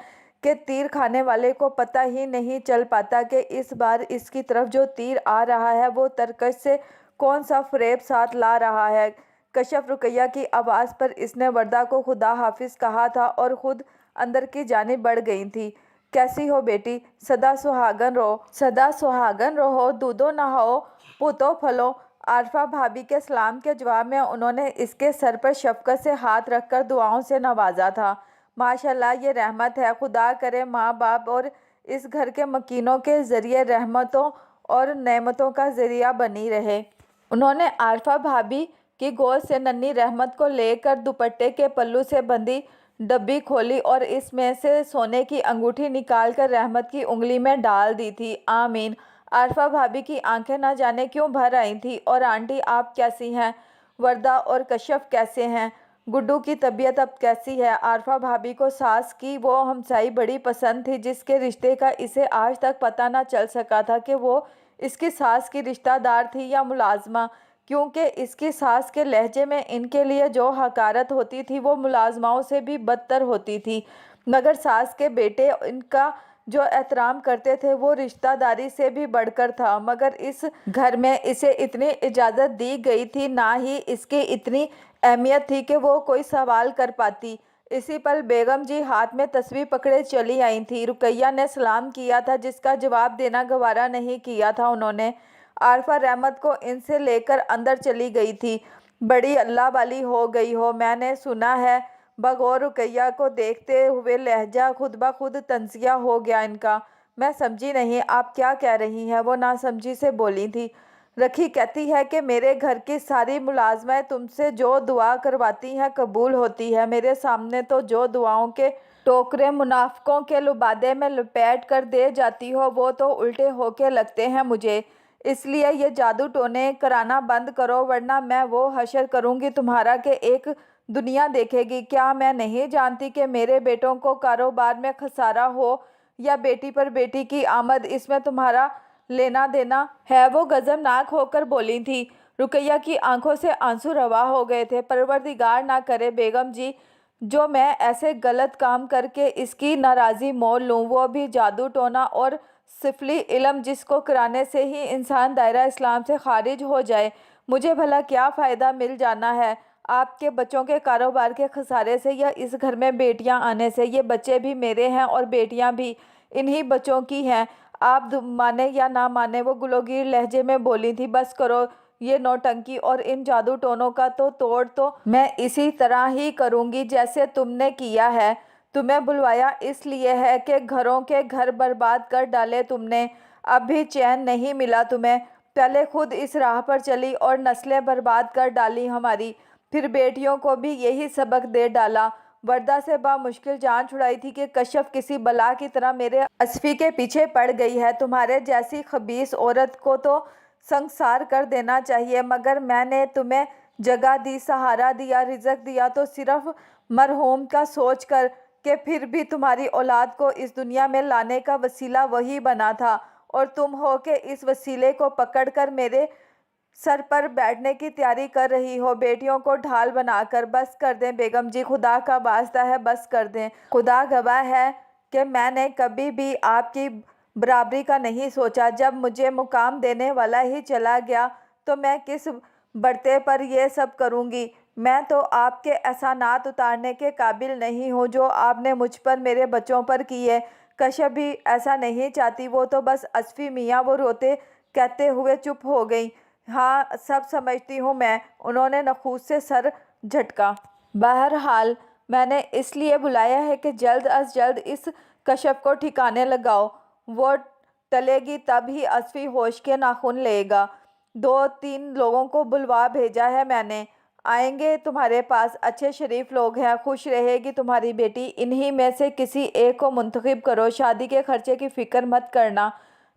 کہ تیر کھانے والے کو پتہ ہی نہیں چل پاتا کہ اس بار اس کی طرف جو تیر آ رہا ہے وہ ترکش سے کون سا فریب ساتھ لا رہا ہے۔ کشف رقیہ کی آواز پر اس نے وردہ کو خدا حافظ کہا تھا اور خود اندر کی جانب بڑھ گئی تھی۔ کیسی ہو بیٹی؟ سدا سہاگن رہو، سدا سہاگن رہو، دودھو نہاؤ، پوتو پھلو۔ عارفہ بھابھی کے سلام کے جواب میں انہوں نے اس کے سر پر شفقت سے ہاتھ رکھ کر دعاؤں سے نوازا تھا۔ ماشاءاللہ، یہ رحمت ہے، خدا کرے ماں باپ اور اس گھر کے مکینوں کے ذریعے رحمتوں اور نعمتوں کا ذریعہ بنی رہے۔ انہوں نے عارفہ بھابھی کی گود سے ننھی رحمت کو لے کر دوپٹے کے پلو سے بندھی ڈبی کھولی اور اس میں سے سونے کی انگوٹھی نکال کر رحمت کی انگلی میں ڈال دی تھی۔ آمین۔ عارفہ بھابھی کی آنکھیں نہ جانے کیوں بھر آئی تھیں۔ اور آنٹی آپ کیسی ہیں؟ وردہ اور کشف کیسے ہیں؟ گڈو کی طبیعت اب کیسی ہے؟ عارفہ بھابھی کو ساس کی وہ ہمسائی بڑی پسند تھی جس کے رشتے کا اسے آج تک پتہ نہ چل سکا تھا کہ وہ اس کی ساس کی رشتہ دار تھی یا ملازمہ، کیونکہ اس کی ساس کے لہجے میں ان کے لیے جو حقارت ہوتی تھی وہ ملازماؤں سے بھی بدتر ہوتی تھی، مگر ساس کے بیٹے ان کا جو احترام کرتے تھے وہ رشتہ داری سے بھی بڑھ کر تھا، مگر اس گھر میں اسے اتنی اجازت دی گئی تھی، نہ ہی اس کی اتنی اہمیت تھی کہ وہ کوئی سوال کر پاتی۔ اسی پل بیگم جی ہاتھ میں تسبیح پکڑے چلی آئی تھیں۔ رقیہ نے سلام کیا تھا جس کا جواب دینا گوارا نہیں کیا تھا انہوں نے۔ عارفہ رحمت کو ان سے لے کر اندر چلی گئی تھی۔ بڑی اللہ والی ہو گئی ہو، میں نے سنا ہے۔ بغور رقیہ کو دیکھتے ہوئے لہجہ خود بخود طنزیہ ہو گیا ان کا۔ میں سمجھی نہیں آپ کیا کہہ رہی ہیں، وہ ناسمجھی سے بولی تھی۔ رکھی کہتی ہے کہ میرے گھر کی ساری ملازمیں تم سے جو دعا کرواتی ہیں قبول ہوتی ہے، میرے سامنے تو جو دعاؤں کے ٹوکرے منافقوں کے لبادے میں لپیٹ کر دے جاتی ہو وہ تو الٹے ہو کے لگتے ہیں مجھے۔ اس لیے یہ جادو ٹونے کرانا بند کرو ورنہ میں وہ حشر کروں گی تمہارا کہ ایک دنیا دیکھے گی۔ کیا میں نہیں جانتی کہ میرے بیٹوں کو کاروبار میں خسارہ ہو یا بیٹی پر بیٹی کی آمد، اس میں تمہارا لینا دینا ہے؟ وہ غضبناک ہو کر بولی تھی۔ رقیہ کی آنکھوں سے آنسو روا ہو گئے تھے۔ پروردگار نہ کرے بیگم جی جو میں ایسے غلط کام کر کے اس کی ناراضی مول لوں، وہ بھی جادو ٹونا اور سفلی علم جس کو کرانے سے ہی انسان دائرہ اسلام سے خارج ہو جائے۔ مجھے بھلا کیا فائدہ مل جانا ہے آپ کے بچوں کے کاروبار کے خسارے سے یا اس گھر میں بیٹیاں آنے سے؟ یہ بچے بھی میرے ہیں اور بیٹیاں بھی انہی بچوں کی ہیں، آپ مانے یا نہ مانے۔ وہ گلوگیر لہجے میں بولی تھی۔ بس کرو یہ نوٹنکی اور ان جادو ٹونوں کا تو توڑ تو میں اسی طرح ہی کروں گی جیسے تم نے کیا ہے۔ تمہیں بلوایا اس لیے ہے کہ گھروں کے گھر برباد کر ڈالے تم نے، اب بھی چین نہیں ملا تمہیں۔ پہلے خود اس راہ پر چلی اور نسلیں برباد کر ڈالی ہماری، پھر بیٹیوں کو بھی یہی سبق دے ڈالا۔ وردہ سے بامشکل جان چھڑائی تھی کہ کشف کسی بلا کی طرح میرے اسفی کے پیچھے پڑ گئی ہے، تمہارے جیسی خبیث عورت کو تو سنگسار کر دینا چاہیے، مگر میں نے تمہیں جگہ دی، سہارا دیا، رزق دیا تو صرف مرحوم کا سوچ کر کہ پھر بھی تمہاری اولاد کو اس دنیا میں لانے کا وسیلہ وہی بنا تھا، اور تم ہو کہ اس وسیلے کو پکڑ کر میرے سر پر بیٹھنے کی تیاری کر رہی ہو بیٹیوں کو ڈھال بنا کر۔ بس کر دیں بیگم جی، خدا کا واسطہ ہے بس کر دیں۔ خدا گواہ ہے کہ میں نے کبھی بھی آپ کی برابری کا نہیں سوچا، جب مجھے مقام دینے والا ہی چلا گیا تو میں کس بڑتے پر یہ سب کروں گی؟ میں تو آپ کے احسانات اتارنے کے قابل نہیں ہوں جو آپ نے مجھ پر میرے بچوں پر کیے۔ کشف بھی ایسا نہیں چاہتی، وہ تو بس اسفی میاں، وہ روتے کہتے ہوئے چپ ہو گئیں۔ ہاں سب سمجھتی ہوں میں، انہوں نے نخوت سے سر جھٹکا۔ بہرحال میں نے اس لیے بلایا ہے کہ جلد از جلد اس کشف کو ٹھکانے لگاؤ۔ وہ ٹلے گی تب ہی اصفی ہوش کے ناخن لے گا۔ 2-3 لوگوں کو بلوا بھیجا ہے میں نے، آئیں گے تمہارے پاس، اچھے شریف لوگ ہیں، خوش رہے گی تمہاری بیٹی، انہی میں سے کسی ایک کو منتخب کرو، شادی کے خرچے کی فکر مت کرنا،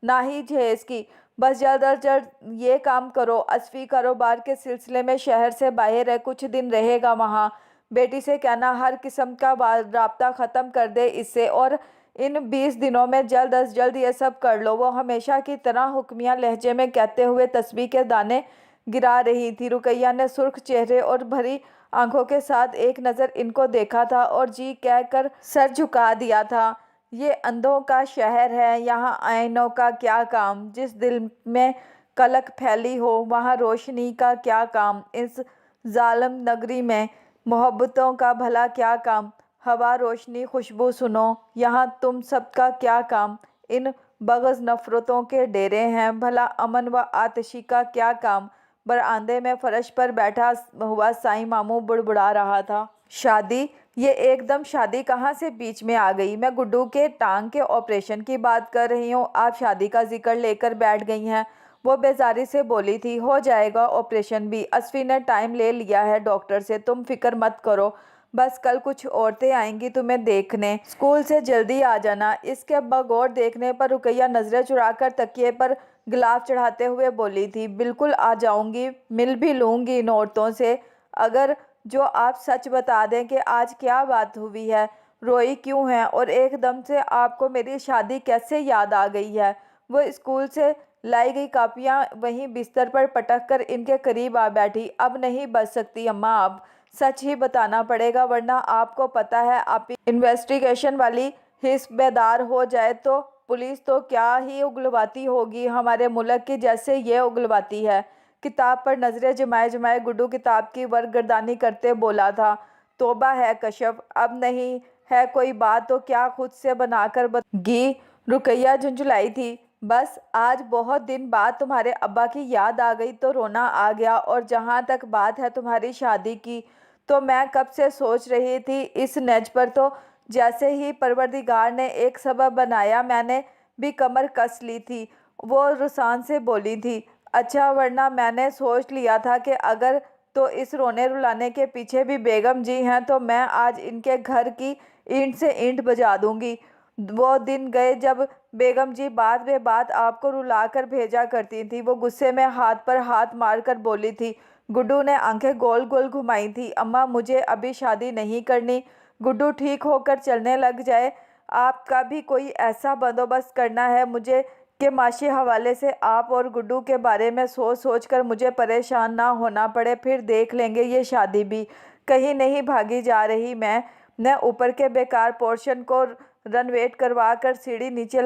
نہ ہی جہیز کی، بس جلد از جلد یہ کام کرو۔ اصفی کاروبار کے سلسلے میں شہر سے باہر ہے، کچھ دن رہے گا وہاں، بیٹی سے کہنا ہر قسم کا رابطہ ختم کر دے اس سے، اور ان 20 دنوں میں جلد از جلد یہ سب کر لو۔ وہ ہمیشہ کی طرح حکمیہ لہجے میں کہتے ہوئے تسبیح کے دانے گرا رہی تھی۔ رقیہ نے سرخ چہرے اور بھری آنکھوں کے ساتھ ایک نظر ان کو دیکھا تھا اور جی کہہ کر سر جھکا دیا تھا۔ یہ اندھوں کا شہر ہے، یہاں آئینوں کا کیا کام؟ جس دل میں کلک پھیلی ہو وہاں روشنی کا کیا کام؟ اس ظالم نگری میں محبتوں کا بھلا کیا کام؟ ہوا، روشنی، خوشبو سنو، یہاں تم سب کا کیا کام؟ ان بغض نفرتوں کے ڈیرے ہیں، بھلا امن و آتشی کا کیا کام؟ برآمدے میں فرش پر بیٹھا ہوا سائیں ماموں بڑبڑا رہا تھا۔ شادی؟ یہ ایک دم شادی کہاں سے بیچ میں آ گئی؟ میں گڈو کے ٹانگ کے آپریشن کی بات کر رہی ہوں، آپ شادی کا ذکر لے کر بیٹھ گئی ہیں۔ وہ بیزاری سے بولی تھی۔ ہو جائے گا آپریشن بھی، اصفی نے ٹائم لے لیا ہے ڈاکٹر سے، تم فکر مت کرو، بس کل کچھ عورتیں آئیں گی تمہیں دیکھنے، اسکول سے جلدی آ جانا۔ اس کے بغور دیکھنے پر رقیہ نظریں چرا کر تکیے پر غلاف چڑھاتے ہوئے بولی تھی، بالکل آ جاؤں گی، مل بھی لوں گی ان عورتوں سے، اگر جو آپ سچ بتا دیں کہ آج کیا بات ہوئی ہے، روئی کیوں ہیں، اور ایک دم سے آپ کو میری شادی کیسے یاد آ گئی ہے۔ وہ اسکول سے لائی گئی کاپیاں وہیں بستر پر پٹک کر ان کے قریب آ بیٹھی۔ اب نہیں بچ سکتی اماں، اب سچ ہی بتانا پڑے گا، ورنہ آپ کو پتہ ہے آپ انویسٹیگیشن والی حزب بیدار ہو جائے تو پولیس تو کیا ہی اگلواتی ہوگی، ہمارے ملک کی جیسے یہ اگلواتی ہے۔ کتاب پر نظریں جمائے جمائے گڈو کتاب کی ورق گردانی کرتے بولا تھا، توبہ ہے کشف، اب نہیں ہے کوئی بات تو کیا خود سے بنا کر گی؟ رقیہ جھنجھلائی تھی، بس آج بہت دن بعد تمہارے ابا کی یاد آ گئی تو رونا آ گیا، اور جہاں تک بات ہے تمہاری شادی کی تو میں کب سے سوچ رہی تھی، اس نیج پر تو جیسے ہی پروردگار نے ایک سبب بنایا میں نے بھی کمر کس لی تھی۔ وہ رسان سے بولی تھی، اچھا ورنہ میں نے سوچ لیا تھا کہ اگر تو اس رونے رلانے کے پیچھے بھی بیگم جی ہیں تو میں آج ان کے گھر کی اینٹ سے اینٹ بجا دوں گی۔ وہ دن گئے جب بیگم جی بات بے بات آپ کو رلا کر بھیجا کرتی تھی۔ وہ غصے میں ہاتھ پر ہاتھ مار کر بولی تھی۔ گڈو نے آنکھیں گول گول گھمائی تھیں، اماں مجھے ابھی شادی نہیں کرنی، گڈو ٹھیک ہو کر چلنے لگ جائے، آپ کا بھی کوئی ایسا بندوبست کرنا ہے مجھے کہ معاشی حوالے سے آپ اور گڈو کے بارے میں سوچ سوچ کر مجھے پریشان نہ ہونا پڑے، پھر دیکھ لیں گے یہ شادی بھی۔ کہیں نہیں بھاگی جا رہی میں نے اوپر کے بیکار پورشن کو رنویٹ کروا کر سیڑھی نیچے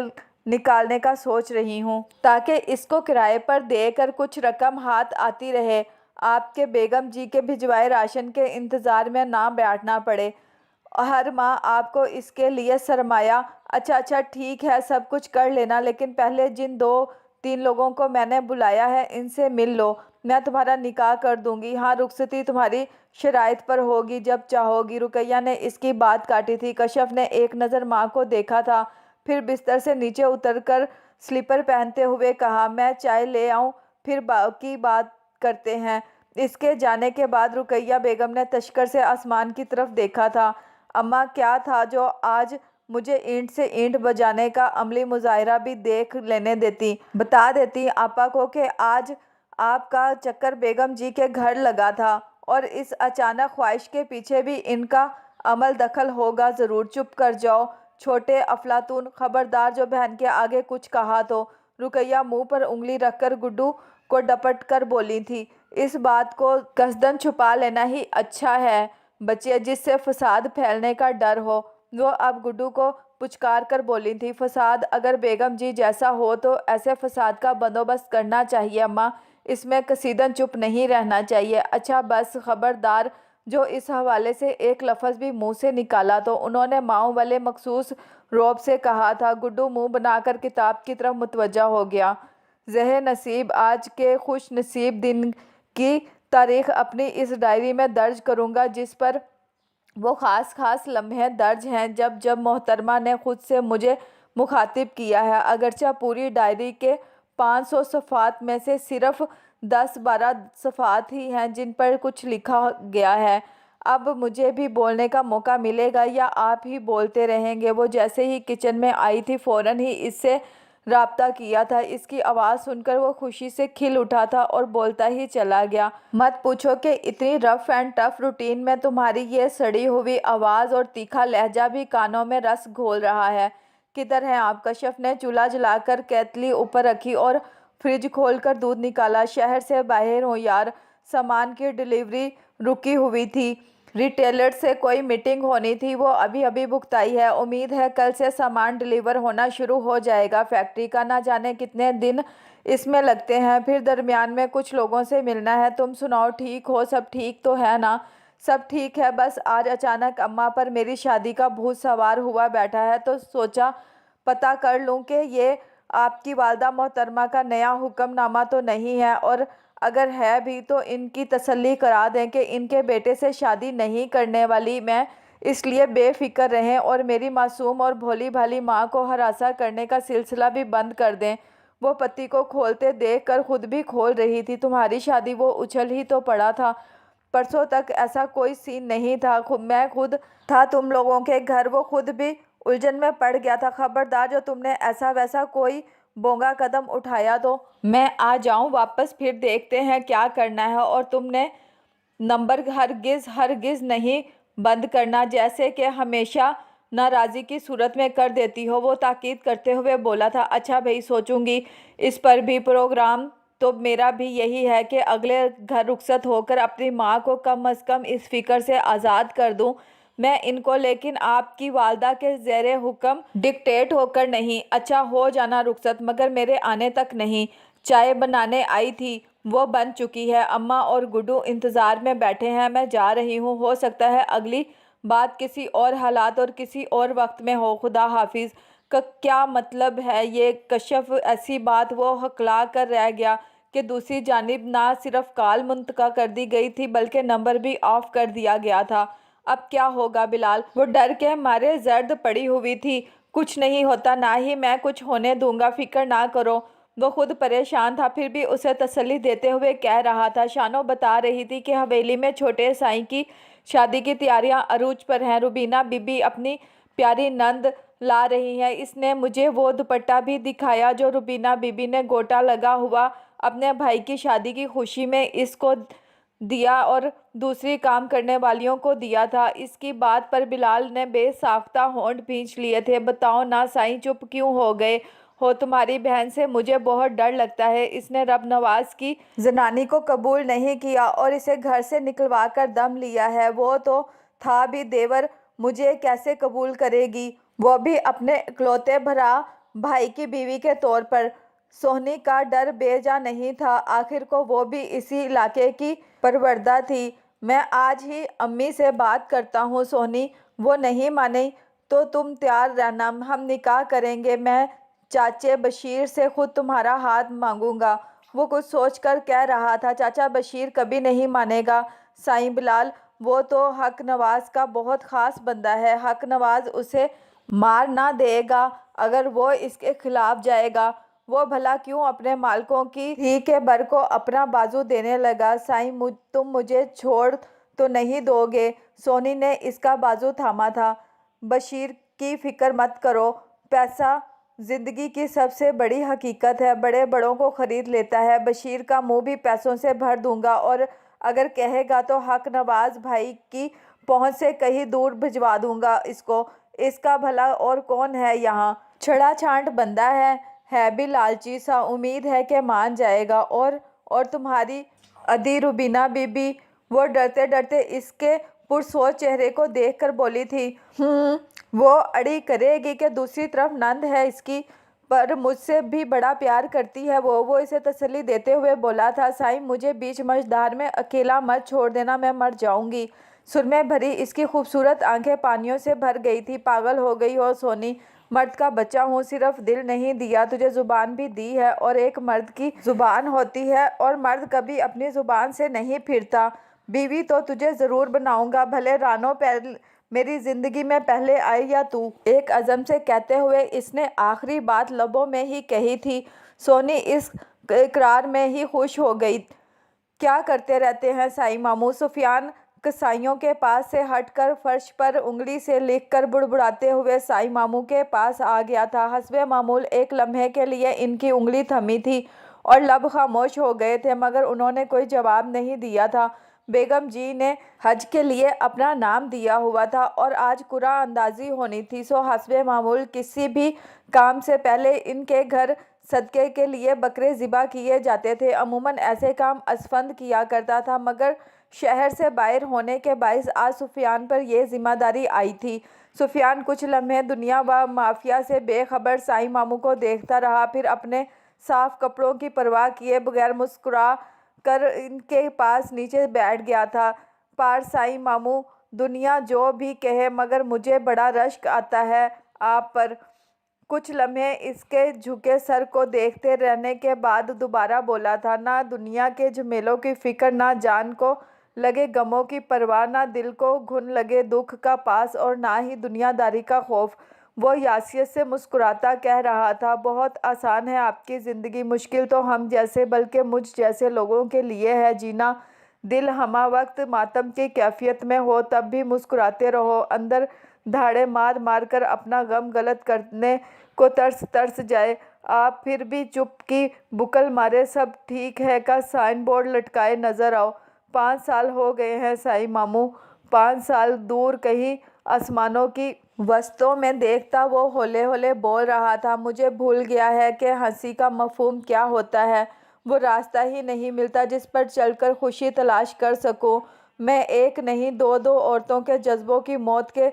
نکالنے کا سوچ رہی ہوں، تاکہ اس کو کرائے پر دے کر کچھ رقم ہاتھ آتی رہے، آپ کے بیگم جی کے بھجوائے راشن کے انتظار میں نہ بیٹھنا پڑے، ہر ماہ آپ کو اس کے لیے سرمایہ۔ اچھا ٹھیک ہے، سب کچھ کر لینا، لیکن پہلے جن 2-3 لوگوں کو میں نے بلایا ہے ان سے مل لو، میں تمہارا نکاح کر دوں گی، ہاں رخصتی تمہاری شرائط پر ہوگی، جب چاہو گی۔ رقیہ نے اس کی بات کاٹی تھی۔ کشف نے ایک نظر ماں کو دیکھا تھا، پھر بستر سے نیچے اتر کر سلیپر پہنتے ہوئے کہا، میں چائے لے آؤں، پھر باقی بات کرتے ہیں۔ اس کے جانے کے بعد رقیہ بیگم نے تشکر سے آسمان کی طرف دیکھا تھا۔ اماں کیا تھا جو آج مجھے اینٹ سے اینٹ بجانے کا عملی مظاہرہ بھی دیکھ لینے دیتی، بتا دیتی آپا کو کہ آج آپ کا چکر بیگم جی کے گھر لگا تھا، اور اس اچانک خواہش کے پیچھے بھی ان کا عمل دخل ہوگا ضرور۔ چپ کر جاؤ چھوٹے افلاطون، خبردار جو بہن کے آگے کچھ کہا تو۔ رقیہ منہ پر انگلی رکھ کر گڈو کو ڈپٹ کر بولی تھی، اس بات کو قصداً چھپا لینا ہی اچھا ہے بچے، جس سے فساد پھیلنے کا ڈر ہو۔ وہ اب گڈو کو پچکار کر بولی تھی، فساد؟ اگر بیگم جی جیسا ہو تو ایسے فساد کا بندوبست کرنا چاہیے اماں، اس میں کثیدن چپ نہیں رہنا چاہیے۔ اچھا بس خبردار جو اس حوالے سے ایک لفظ بھی منہ سے نکالا تو انہوں نے ماؤں والے مخصوص رعب سے کہا تھا۔ گڈو منہ بنا کر کتاب کی طرف متوجہ ہو گیا۔ ذہ نصیب آج کے خوش نصیب دن کی تاریخ اپنی اس ڈائری میں درج کروں گا جس پر وہ خاص لمحے درج ہیں جب جب محترمہ نے خود سے مجھے مخاطب کیا ہے۔ اگرچہ پوری ڈائری کے 500 صفحات میں سے صرف 10-12 صفحات ہی ہیں جن پر کچھ لکھا گیا ہے۔ اب مجھے بھی بولنے کا موقع ملے گا یا آپ ہی بولتے رہیں گے؟ وہ جیسے ہی کچن میں آئی تھی فوراً ہی اس سے رابطہ کیا تھا۔ اس کی آواز سن کر وہ خوشی سے کھل اٹھا تھا اور بولتا ہی چلا گیا، مت پوچھو کہ اتنی رف اینڈ ٹف روٹین میں تمہاری یہ سڑی ہوئی آواز اور تیکھا لہجہ بھی کانوں میں رس گھول رہا ہے۔ کدھر ہیں آپ؟ کشف نے چولہا جلا کر کیتلی اوپر رکھی اور فریج کھول کر دودھ نکالا۔ شہر سے باہر ہوں یار، سامان کی ڈیلیوری رکی ہوئی تھی، ریٹیلر سے کوئی میٹنگ ہونی تھی، وہ ابھی بھگتائی ہے۔ امید ہے کل سے سامان ڈیلیور ہونا شروع ہو جائے گا۔ فیکٹری کا نہ جانے کتنے دن اس میں لگتے ہیں، پھر درمیان میں کچھ لوگوں سے ملنا ہے۔ تم سناؤ، ٹھیک ہو؟ سب ٹھیک تو ہے نا؟ سب ٹھیک ہے، بس آج اچانک اماں پر میری شادی کا بھوت سوار ہوا بیٹھا ہے تو سوچا پتہ کر لوں کہ یہ آپ کی والدہ محترمہ کا نیا حکم نامہ تو نہیں ہے، اور اگر ہے بھی تو ان کی تسلی کرا دیں کہ ان کے بیٹے سے شادی نہیں کرنے والی میں، اس لیے بے فکر رہیں اور میری معصوم اور بھولی بھالی ماں کو ہراساں کرنے کا سلسلہ بھی بند کر دیں۔ وہ پتی کو کھولتے دیکھ کر خود بھی کھول رہی تھی۔ تمہاری شادی؟ وہ اچھل ہی تو پڑا تھا، پرسوں تک ایسا کوئی سین نہیں تھا، میں خود تھا تم لوگوں کے گھر، وہ خود بھی الجھن میں پڑ گیا تھا۔ خبردار جو تم نے ایسا ویسا کوئی بونگا قدم اٹھایا تو میں آ جاؤں واپس، پھر دیکھتے ہیں کیا کرنا ہے، اور تم نے نمبر ہرگز نہیں بند کرنا، جیسے کہ ہمیشہ ناراضی کی صورت میں کر دیتی ہو۔ وہ تاکید کرتے ہوئے بولا تھا۔ اچھا بھئی، سوچوں گی اس پر بھی۔ پروگرام تو میرا بھی یہی ہے کہ اگلے گھر رخصت ہو کر اپنی ماں کو کم از کم اس فکر سے آزاد کر دوں میں ان کو، لیکن آپ کی والدہ کے زیر حکم ڈکٹیٹ ہو کر نہیں۔ اچھا، ہو جانا رخصت، مگر میرے آنے تک نہیں۔ چائے بنانے آئی تھی، وہ بن چکی ہے، اماں اور گڈو انتظار میں بیٹھے ہیں، میں جا رہی ہوں، ہو سکتا ہے اگلی بات کسی اور حالات اور کسی اور وقت میں ہو، خدا حافظ۔ کیا مطلب ہے یہ کشف؟ ایسی بات وہ ہکلا کر رہ گیا کہ دوسری جانب نہ صرف کال منقطع کر دی گئی تھی بلکہ نمبر بھی آف کر دیا گیا تھا۔ اب کیا ہوگا بلال؟ وہ ڈر کے مارے زرد پڑی ہوئی تھی۔ کچھ نہیں ہوتا، نہ ہی میں کچھ ہونے دوں گا، فکر نہ کرو۔ وہ خود پریشان تھا، پھر بھی اسے تسلی دیتے ہوئے کہہ رہا تھا۔ شانو بتا رہی تھی کہ حویلی میں چھوٹے سائیں کی شادی کی تیاریاں عروج پر ہیں، روبینہ بی بی اپنی پیاری نند لا رہی ہیں۔ اس نے مجھے وہ دوپٹہ بھی دکھایا جو روبینہ بی بی نے گوٹا لگا ہوا اپنے بھائی کی شادی کی خوشی میں اس کو دیا اور دوسری کام کرنے والیوں کو دیا تھا۔ اس کی بات پر بلال نے بے ساختہ ہونٹ بھینچ لیے تھے۔ بتاؤ نا سائیں، چپ کیوں ہو گئے ہو؟ تمہاری بہن سے مجھے بہت ڈر لگتا ہے، اس نے رب نواز کی زنانی کو قبول نہیں کیا اور اسے گھر سے نکلوا کر دم لیا ہے۔ وہ تو تھا بھی دیور، مجھے کیسے قبول کرے گی، وہ بھی اپنے اکلوتے بھرا بھائی کی بیوی کے طور پر؟ سونی کا ڈر بے جا نہیں تھا، آخر کو وہ بھی اسی علاقے کی پروردہ تھی۔ میں آج ہی امی سے بات کرتا ہوں سونی، وہ نہیں مانی تو تم تیار رہنا، ہم نکاح کریں گے، میں چاچے بشیر سے خود تمہارا ہاتھ مانگوں گا۔ وہ کچھ سوچ کر کہہ رہا تھا، چاچا بشیر کبھی نہیں مانے گا سائیں بلال، وہ تو حق نواز کا بہت خاص بندہ ہے، حق نواز اسے مار نہ دے گا اگر وہ اس کے خلاف جائے گا۔ وہ بھلا کیوں اپنے مالکوں کی دھی کے بر کو اپنا بازو دینے لگا؟ سائیں، تم مجھے چھوڑ تو نہیں دو گے؟ سونی نے اس کا بازو تھاما تھا۔ بشیر کی فکر مت کرو، پیسہ زندگی کی سب سے بڑی حقیقت ہے، بڑے بڑوں کو خرید لیتا ہے۔ بشیر کا منہ بھی پیسوں سے بھر دوں گا، اور اگر کہے گا تو حق نواز بھائی کی پہنچ سے کہیں دور بھجوا دوں گا اس کو۔ اس کا بھلا اور کون ہے یہاں؟ چھڑا چھانٹ بندہ ہے بھی لالچی سا، امید ہے کہ مان جائے گا۔ اور تمہاری ادھی روبینہ بی بی؟ وہ ڈرتے ڈرتے اس کے پرسوز چہرے کو دیکھ کر بولی تھی۔ وہ اڑی کرے گی کہ دوسری طرف نند ہے اس کی، پر مجھ سے بھی بڑا پیار کرتی ہے وہ اسے تسلی دیتے ہوئے بولا تھا۔ سائیں، مجھے بیچ مجدار میں اکیلا مت چھوڑ دینا، میں مر جاؤں گی۔ سرمے بھری اس کی خوبصورت آنکھیں پانیوں سے بھر گئی تھی۔ پاگل ہو گئی ہو سونی، مرد کا بچہ ہوں، صرف دل نہیں دیا، تجھے زبان بھی دی ہے، اور ایک مرد کی زبان ہوتی ہے اور مرد کبھی اپنی زبان سے نہیں پھرتا۔ بیوی تو تجھے ضرور بناؤں گا، بھلے رانو میری زندگی میں پہلے آئے یا تو۔ ایک عزم سے کہتے ہوئے اس نے آخری بات لبوں میں ہی کہی تھی۔ سونی اس اقرار میں ہی خوش ہو گئی۔ کیا کرتے رہتے ہیں سائی ماموں؟ سفیان کسائیوں کے پاس سے ہٹ کر فرش پر انگلی سے لکھ کر بڑبڑاتے ہوئے سائی ماموں کے پاس آ گیا تھا۔ حسب معمول ایک لمحے کے لیے ان کی انگلی تھمی تھی اور لب خاموش ہو گئے تھے، مگر انہوں نے کوئی جواب نہیں دیا تھا۔ بیگم جی نے حج کے لیے اپنا نام دیا ہوا تھا اور آج قرعہ اندازی ہونی تھی، سو حسب معمول کسی بھی کام سے پہلے ان کے گھر صدقے کے لیے بکرے ذبح کیے جاتے تھے۔ عموماً ایسے کام اسفند کیا کرتا تھا، مگر شہر سے باہر ہونے کے باعث آج سفیان پر یہ ذمہ داری آئی تھی۔ سفیان کچھ لمحے دنیا و مافیا سے بے خبر سائی ماموں کو دیکھتا رہا، پھر اپنے صاف کپڑوں کی پرواہ کیے بغیر مسکرا کر ان کے پاس نیچے بیٹھ گیا تھا۔ پار سائی ماموں، دنیا جو بھی کہے مگر مجھے بڑا رشک آتا ہے آپ پر۔ کچھ لمحے اس کے جھکے سر کو دیکھتے رہنے کے بعد دوبارہ بولا تھا، نہ دنیا کے جھمیلوں کی فکر، نہ جان کو لگے غموں کی پرواہ، نہ دل کو گھن لگے دکھ کا پاس، اور نہ ہی دنیا داری کا خوف۔ وہ یاسیت سے مسکراتا کہہ رہا تھا، بہت آسان ہے آپ کی زندگی، مشکل تو ہم جیسے بلکہ مجھ جیسے لوگوں کے لیے ہے جینا۔ دل ہمہ وقت ماتم کی کیفیت میں ہو تب بھی مسکراتے رہو، اندر دھاڑے مار مار کر اپنا غم غلط کرنے کو ترس جائے۔ آپ پھر بھی چپ کی بکل مارے سب ٹھیک ہے کا سائن بورڈ لٹکائے نظر آؤ۔ 5 سال ہو گئے ہیں سائی ماموں، 5 سال دور کہیں آسمانوں کی وسطوں میں دیکھتا وہ ہولے ہولے بول رہا تھا، مجھے بھول گیا ہے کہ ہنسی کا مفہوم کیا ہوتا ہے، وہ راستہ ہی نہیں ملتا جس پر چل کر خوشی تلاش کر سکوں۔ میں ایک نہیں 2 عورتوں کے جذبوں کی موت کے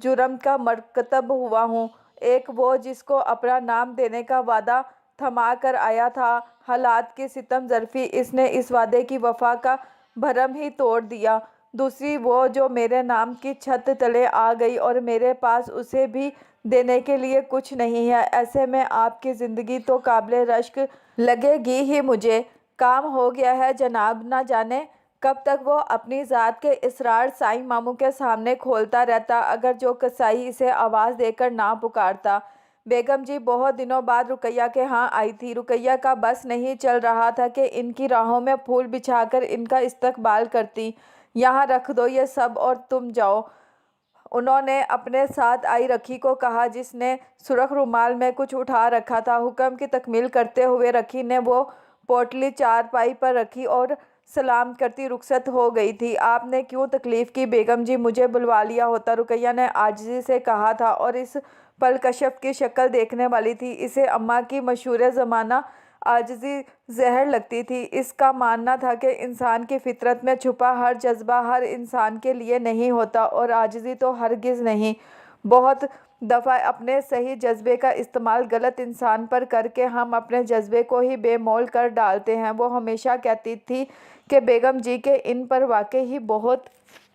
جرم کا مرتکب ہوا ہوں۔ ایک وہ جس کو اپنا نام دینے کا وعدہ تھما کر آیا تھا، حالات کی ستم ظرفی اس نے اس وعدے کی وفا کا بھرم ہی توڑ دیا۔ دوسری وہ جو میرے نام کی چھت تلے آ گئی اور میرے پاس اسے بھی دینے کے لیے کچھ نہیں ہے۔ ایسے میں آپ کی زندگی تو قابل رشک لگے گی ہی مجھے۔ کام ہو گیا ہے جناب، نہ جانے کب تک وہ اپنی ذات کے اسرار سائی ماموں کے سامنے کھولتا رہتا اگر جو کسائی اسے آواز دے کر نہ پکارتا۔ بیگم جی بہت دنوں بعد رقیہ کے ہاں آئی تھی۔ رقیہ کا بس نہیں چل رہا تھا کہ ان کی راہوں میں پھول بچھا کر ان کا استقبال کرتی۔ یہاں رکھ دو یہ سب اور تم جاؤ، انہوں نے اپنے ساتھ آئی رکھی کو کہا جس نے سرخ رومال میں کچھ اٹھا رکھا تھا۔ حکم کی تکمیل کرتے ہوئے رکھی نے وہ پوٹلی چارپائی پر رکھی اور سلام کرتی رخصت ہو گئی تھی۔ آپ نے کیوں تکلیف کی بیگم جی، مجھے بلوا لیا ہوتا، رقیہ نے عاجزی سے کہا تھا، اور اس پل کشف کی شکل دیکھنے والی تھی۔ اسے اماں کی مشہور زمانہ عاجزی زہر لگتی تھی۔ اس کا ماننا تھا کہ انسان کی فطرت میں چھپا ہر جذبہ ہر انسان کے لیے نہیں ہوتا، اور عاجزی تو ہرگز نہیں۔ بہت دفعہ اپنے صحیح جذبے کا استعمال غلط انسان پر کر کے ہم اپنے جذبے کو ہی بے مول کر ڈالتے ہیں۔ وہ ہمیشہ کہتی تھی کہ بیگم جی کے ان پر واقعی ہی بہت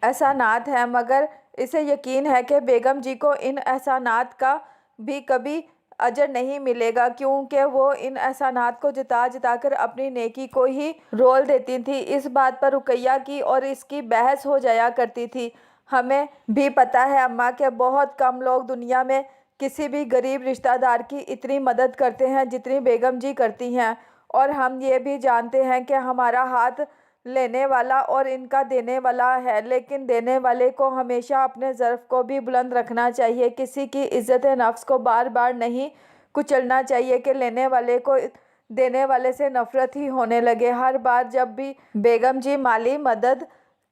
احسانات ہیں، مگر اسے یقین ہے کہ بیگم جی کو ان احسانات کا بھی کبھی اجر نہیں ملے گا، کیونکہ وہ ان احسانات کو جتا جتا کر اپنی نیکی کو ہی رول دیتی تھیں۔ اس بات پر رقیہ کی اور اس کی بحث ہو جایا کرتی تھی۔ ہمیں بھی پتہ ہے اماں کہ بہت کم لوگ دنیا میں کسی بھی غریب رشتہ دار کی اتنی مدد کرتے ہیں جتنی بیگم جی کرتی ہیں، اور ہم یہ بھی جانتے ہیں کہ ہمارا ہاتھ لینے والا اور ان کا دینے والا ہے، لیکن دینے والے کو ہمیشہ اپنے ظرف کو بھی بلند رکھنا چاہیے، کسی کی عزت نفس کو بار بار نہیں کچلنا چاہیے کہ لینے والے کو دینے والے سے نفرت ہی ہونے لگے۔ ہر بار جب بھی بیگم جی مالی مدد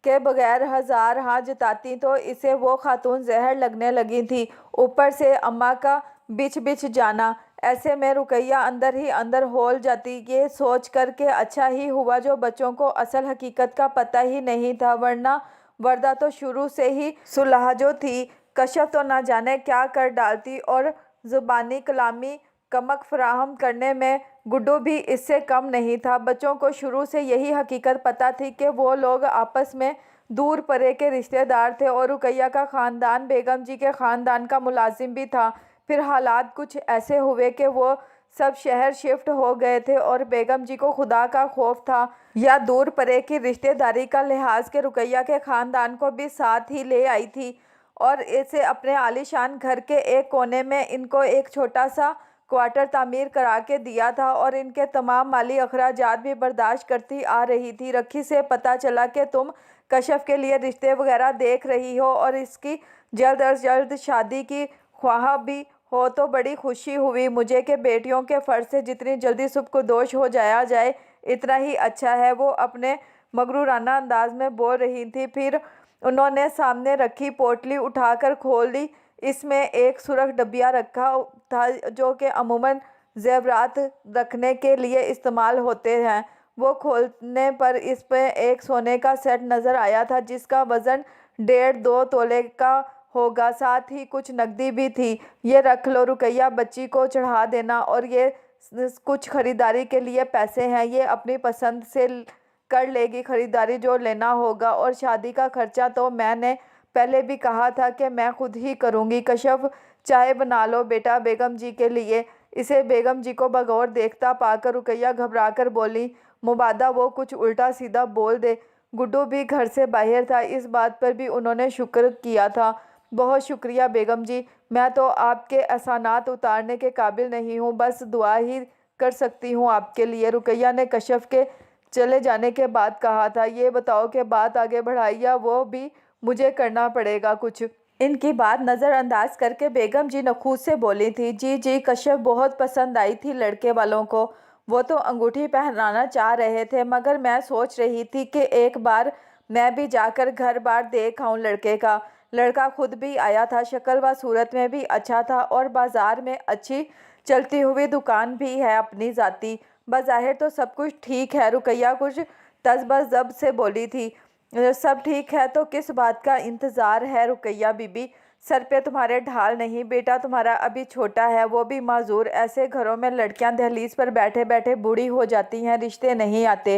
کے بغیر ہزار ہاں جتاتی تو اسے وہ خاتون زہر لگنے لگی تھی، اوپر سے اماں کا بچ بچ جانا۔ ایسے میں رقیہ اندر ہی اندر ہول جاتی، یہ سوچ کر کہ اچھا ہی ہوا جو بچوں کو اصل حقیقت کا پتہ ہی نہیں تھا، ورنہ وردہ تو شروع سے ہی سلحجو تھی، کشف تو نہ جانے کیا کر ڈالتی، اور زبانی کلامی کمک فراہم کرنے میں گڈو بھی اس سے کم نہیں تھا۔ بچوں کو شروع سے یہی حقیقت پتہ تھی کہ وہ لوگ آپس میں دور پرے کے رشتے دار تھے، اور رقیہ کا خاندان بیگم جی کے خاندان کا ملازم بھی تھا۔ پھر حالات کچھ ایسے ہوئے کہ وہ سب شہر شفٹ ہو گئے تھے اور بیگم جی کو خدا کا خوف تھا یا دور پرے کی رشتہ داری کا لحاظ کہ رقیہ کے خاندان کو بھی ساتھ ہی لے آئی تھی اور اسے اپنے عالیشان گھر کے ایک کونے میں ان کو ایک چھوٹا سا کوارٹر تعمیر کرا کے دیا تھا اور ان کے تمام مالی اخراجات بھی برداشت کرتی آ رہی تھی۔ رکھی سے پتہ چلا کہ تم کشف کے لیے رشتے وغیرہ دیکھ رہی ہو اور اس کی جلد از جلد شادی کی خواہاں بھی ہو تو بڑی خوشی ہوئی مجھے کہ بیٹیوں کے فرض سے جتنی جلدی سبکدوش ہو جایا جائے اتنا ہی اچھا ہے۔ وہ اپنے مغرورانہ انداز میں بول رہی تھی۔ پھر انہوں نے سامنے رکھی پوٹلی اٹھا کر کھول دی۔ اس میں ایک سرخ ڈبہ رکھا تھا جو کہ عموماً زیورات رکھنے کے لیے استعمال ہوتے ہیں۔ وہ کھولنے پر اس پہ ایک سونے کا سیٹ نظر آیا تھا جس کا وزن 1.5-2 تولے کا ہوگا، ساتھ ہی کچھ نقدی بھی تھی۔ یہ رکھ لو رقیہ، بچی کو چڑھا دینا، اور یہ کچھ خریداری کے لیے پیسے ہیں، یہ اپنی پسند سے کر لے گی خریداری جو لینا ہوگا، اور شادی کا خرچہ تو میں نے پہلے بھی کہا تھا کہ میں خود ہی کروں گی۔ کشف چائے بنا لو بیٹا بیگم جی کے لیے۔ اسے بیگم جی کو بغور دیکھتا پا کر رقیہ گھبرا کر بولی، مبادا وہ کچھ الٹا سیدھا بول دے۔ گڈو بھی گھر سے باہر تھا، اس بات پر بھی انہوں نے شکر کیا تھا۔ بہت شکریہ بیگم جی، میں تو آپ کے احسانات اتارنے کے قابل نہیں ہوں، بس دعا ہی کر سکتی ہوں آپ کے لیے۔ رقیہ نے کشف کے چلے جانے کے بعد کہا تھا، یہ بتاؤ کہ بات آگے بڑھائی یا وہ بھی مجھے کرنا پڑے گا کچھ؟ ان کی بات نظر انداز کر کے بیگم جی نخوت سے بولی تھی، جی کشف بہت پسند آئی تھی لڑکے والوں کو، وہ تو انگوٹھی پہنانا چاہ رہے تھے، مگر میں سوچ رہی تھی کہ ایک بار میں بھی جا کر گھر بار دیکھ آؤں لڑکے کا۔ لڑکا خود بھی آیا تھا، شکل و صورت میں بھی اچھا تھا اور بازار میں اچھی چلتی ہوئی دکان بھی ہے اپنی ذاتی۔ بظاہر تو سب کچھ ٹھیک ہے، رقیہ کچھ تذبذب سے بولی تھی۔ سب ٹھیک ہے تو کس بات کا انتظار ہے رقیہ بی بی؟ سر پہ تمہارے ڈھال نہیں، بیٹا تمہارا ابھی چھوٹا ہے، وہ بھی معذور۔ ایسے گھروں میں لڑکیاں دہلیز پر بیٹھے بیٹھے بوڑھی ہو جاتی ہیں، رشتے نہیں آتے۔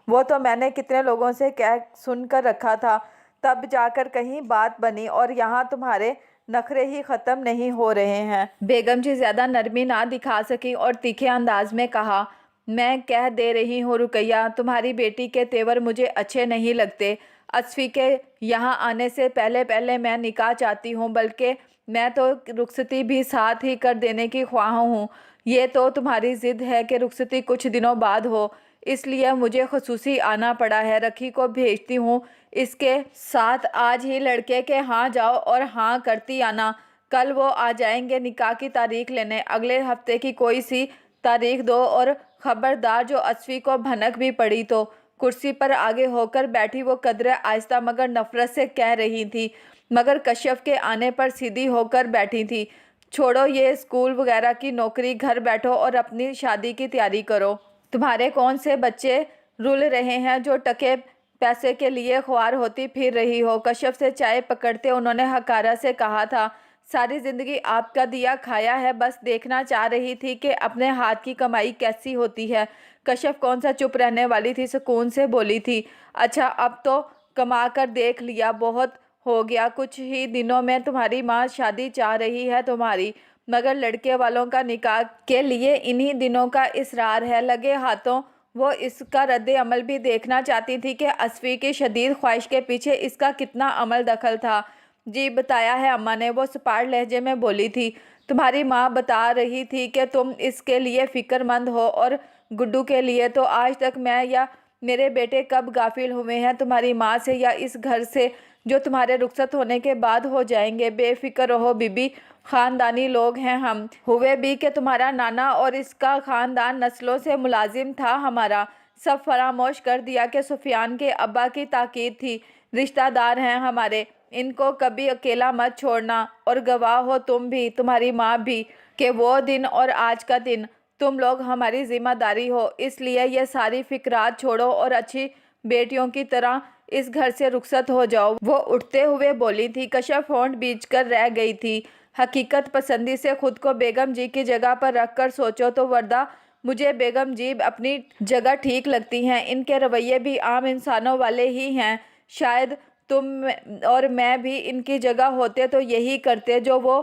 وہ تو میں نے کتنے لوگوں سے کہہ سن کر رکھا تھا، تب جا کر کہیں بات بنی، اور یہاں تمہارے نخرے ہی ختم نہیں ہو رہے ہیں۔ بیگم جی زیادہ نرمی نہ دکھا سکی اور تیکھے انداز میں کہا، میں کہہ دے رہی ہوں رقیہ، تمہاری بیٹی کے تیور مجھے اچھے نہیں لگتے۔ اصفی کے یہاں آنے سے پہلے میں نکاح چاہتی ہوں، بلکہ میں تو رخصتی بھی ساتھ ہی کر دینے کی خواہاں ہوں۔ یہ تو تمہاری ضد ہے کہ رخصتی کچھ دنوں بعد ہو، اس لیے مجھے خصوصی آنا پڑا ہے۔ رکھی کو بھیجتی ہوں، اس کے ساتھ آج ہی لڑکے کے ہاں جاؤ اور ہاں کرتی آنا، کل وہ آ جائیں گے نکاح کی تاریخ لینے۔ اگلے ہفتے کی کوئی سی تاریخ دو، اور خبردار جو اصفی کو بھنک بھی پڑی تو۔ کرسی پر آگے ہو کر بیٹھی وہ قدرے آہستہ مگر نفرت سے کہہ رہی تھی، مگر کشف کے آنے پر سیدھی ہو کر بیٹھی تھی، چھوڑو یہ اسکول وغیرہ کی نوکری، گھر بیٹھو اور اپنی شادی کی تیاری کرو۔ تمہارے کون سے بچے رل رہے ہیں جو ٹکے پیسے کے لیے خوار ہوتی پھر رہی ہو؟ کشف سے چائے پکڑتے انہوں نے حقارت سے کہا تھا، ساری زندگی آپ کا دیا کھایا ہے، بس دیکھنا چاہ رہی تھی کہ اپنے ہاتھ کی کمائی کیسی ہوتی ہے۔ کشف کون سا چپ رہنے والی تھی، سکون سے بولی تھی، اچھا اب تو کما کر دیکھ لیا، بہت ہو گیا، کچھ ہی دنوں میں تمہاری ماں شادی چاہ رہی ہے تمہاری، مگر لڑکے والوں کا نکاح کے لیے انہی دنوں کا اصرار ہے لگے ہاتھوں۔ وہ اس کا رد عمل بھی دیکھنا چاہتی تھی کہ اصفی کی شدید خواہش کے پیچھے اس کا کتنا عمل دخل تھا۔ جی بتایا ہے اماں نے، وہ سپاٹ لہجے میں بولی تھی، تمہاری ماں بتا رہی تھی کہ تم اس کے لیے فکر مند ہو، اور گڈو کے لیے تو آج تک میں یا میرے بیٹے کب غافل ہوئے ہیں تمہاری ماں سے یا اس گھر سے، جو تمہارے رخصت ہونے کے بعد ہو جائیں گے۔ بے فکر رہو بی بی، خاندانی لوگ ہیں ہم، ہوئے بھی کہ تمہارا نانا اور اس کا خاندان نسلوں سے ملازم تھا ہمارا، سب فراموش کر دیا کہ سفیان کے ابا کی تاکید تھی، رشتہ دار ہیں ہمارے، ان کو کبھی اکیلا مت چھوڑنا، اور گواہ ہو تم بھی، تمہاری ماں بھی، کہ وہ دن اور آج کا دن تم لوگ ہماری ذمہ داری ہو، اس لیے یہ ساری فکرات چھوڑو اور اچھی بیٹیوں کی طرح اس گھر سے رخصت ہو جاؤ۔ وہ اٹھتے ہوئے بولی تھی۔ کشف ہونٹ بیچ کر رہ گئی تھی۔ حقیقت پسندی سے خود کو بیگم جی کی جگہ پر رکھ کر سوچو تو ورنہ مجھے بیگم جی اپنی جگہ ٹھیک لگتی ہیں، ان کے رویے بھی عام انسانوں والے ہی ہیں، شاید تم اور میں بھی ان کی جگہ ہوتے تو یہی کرتے جو وہ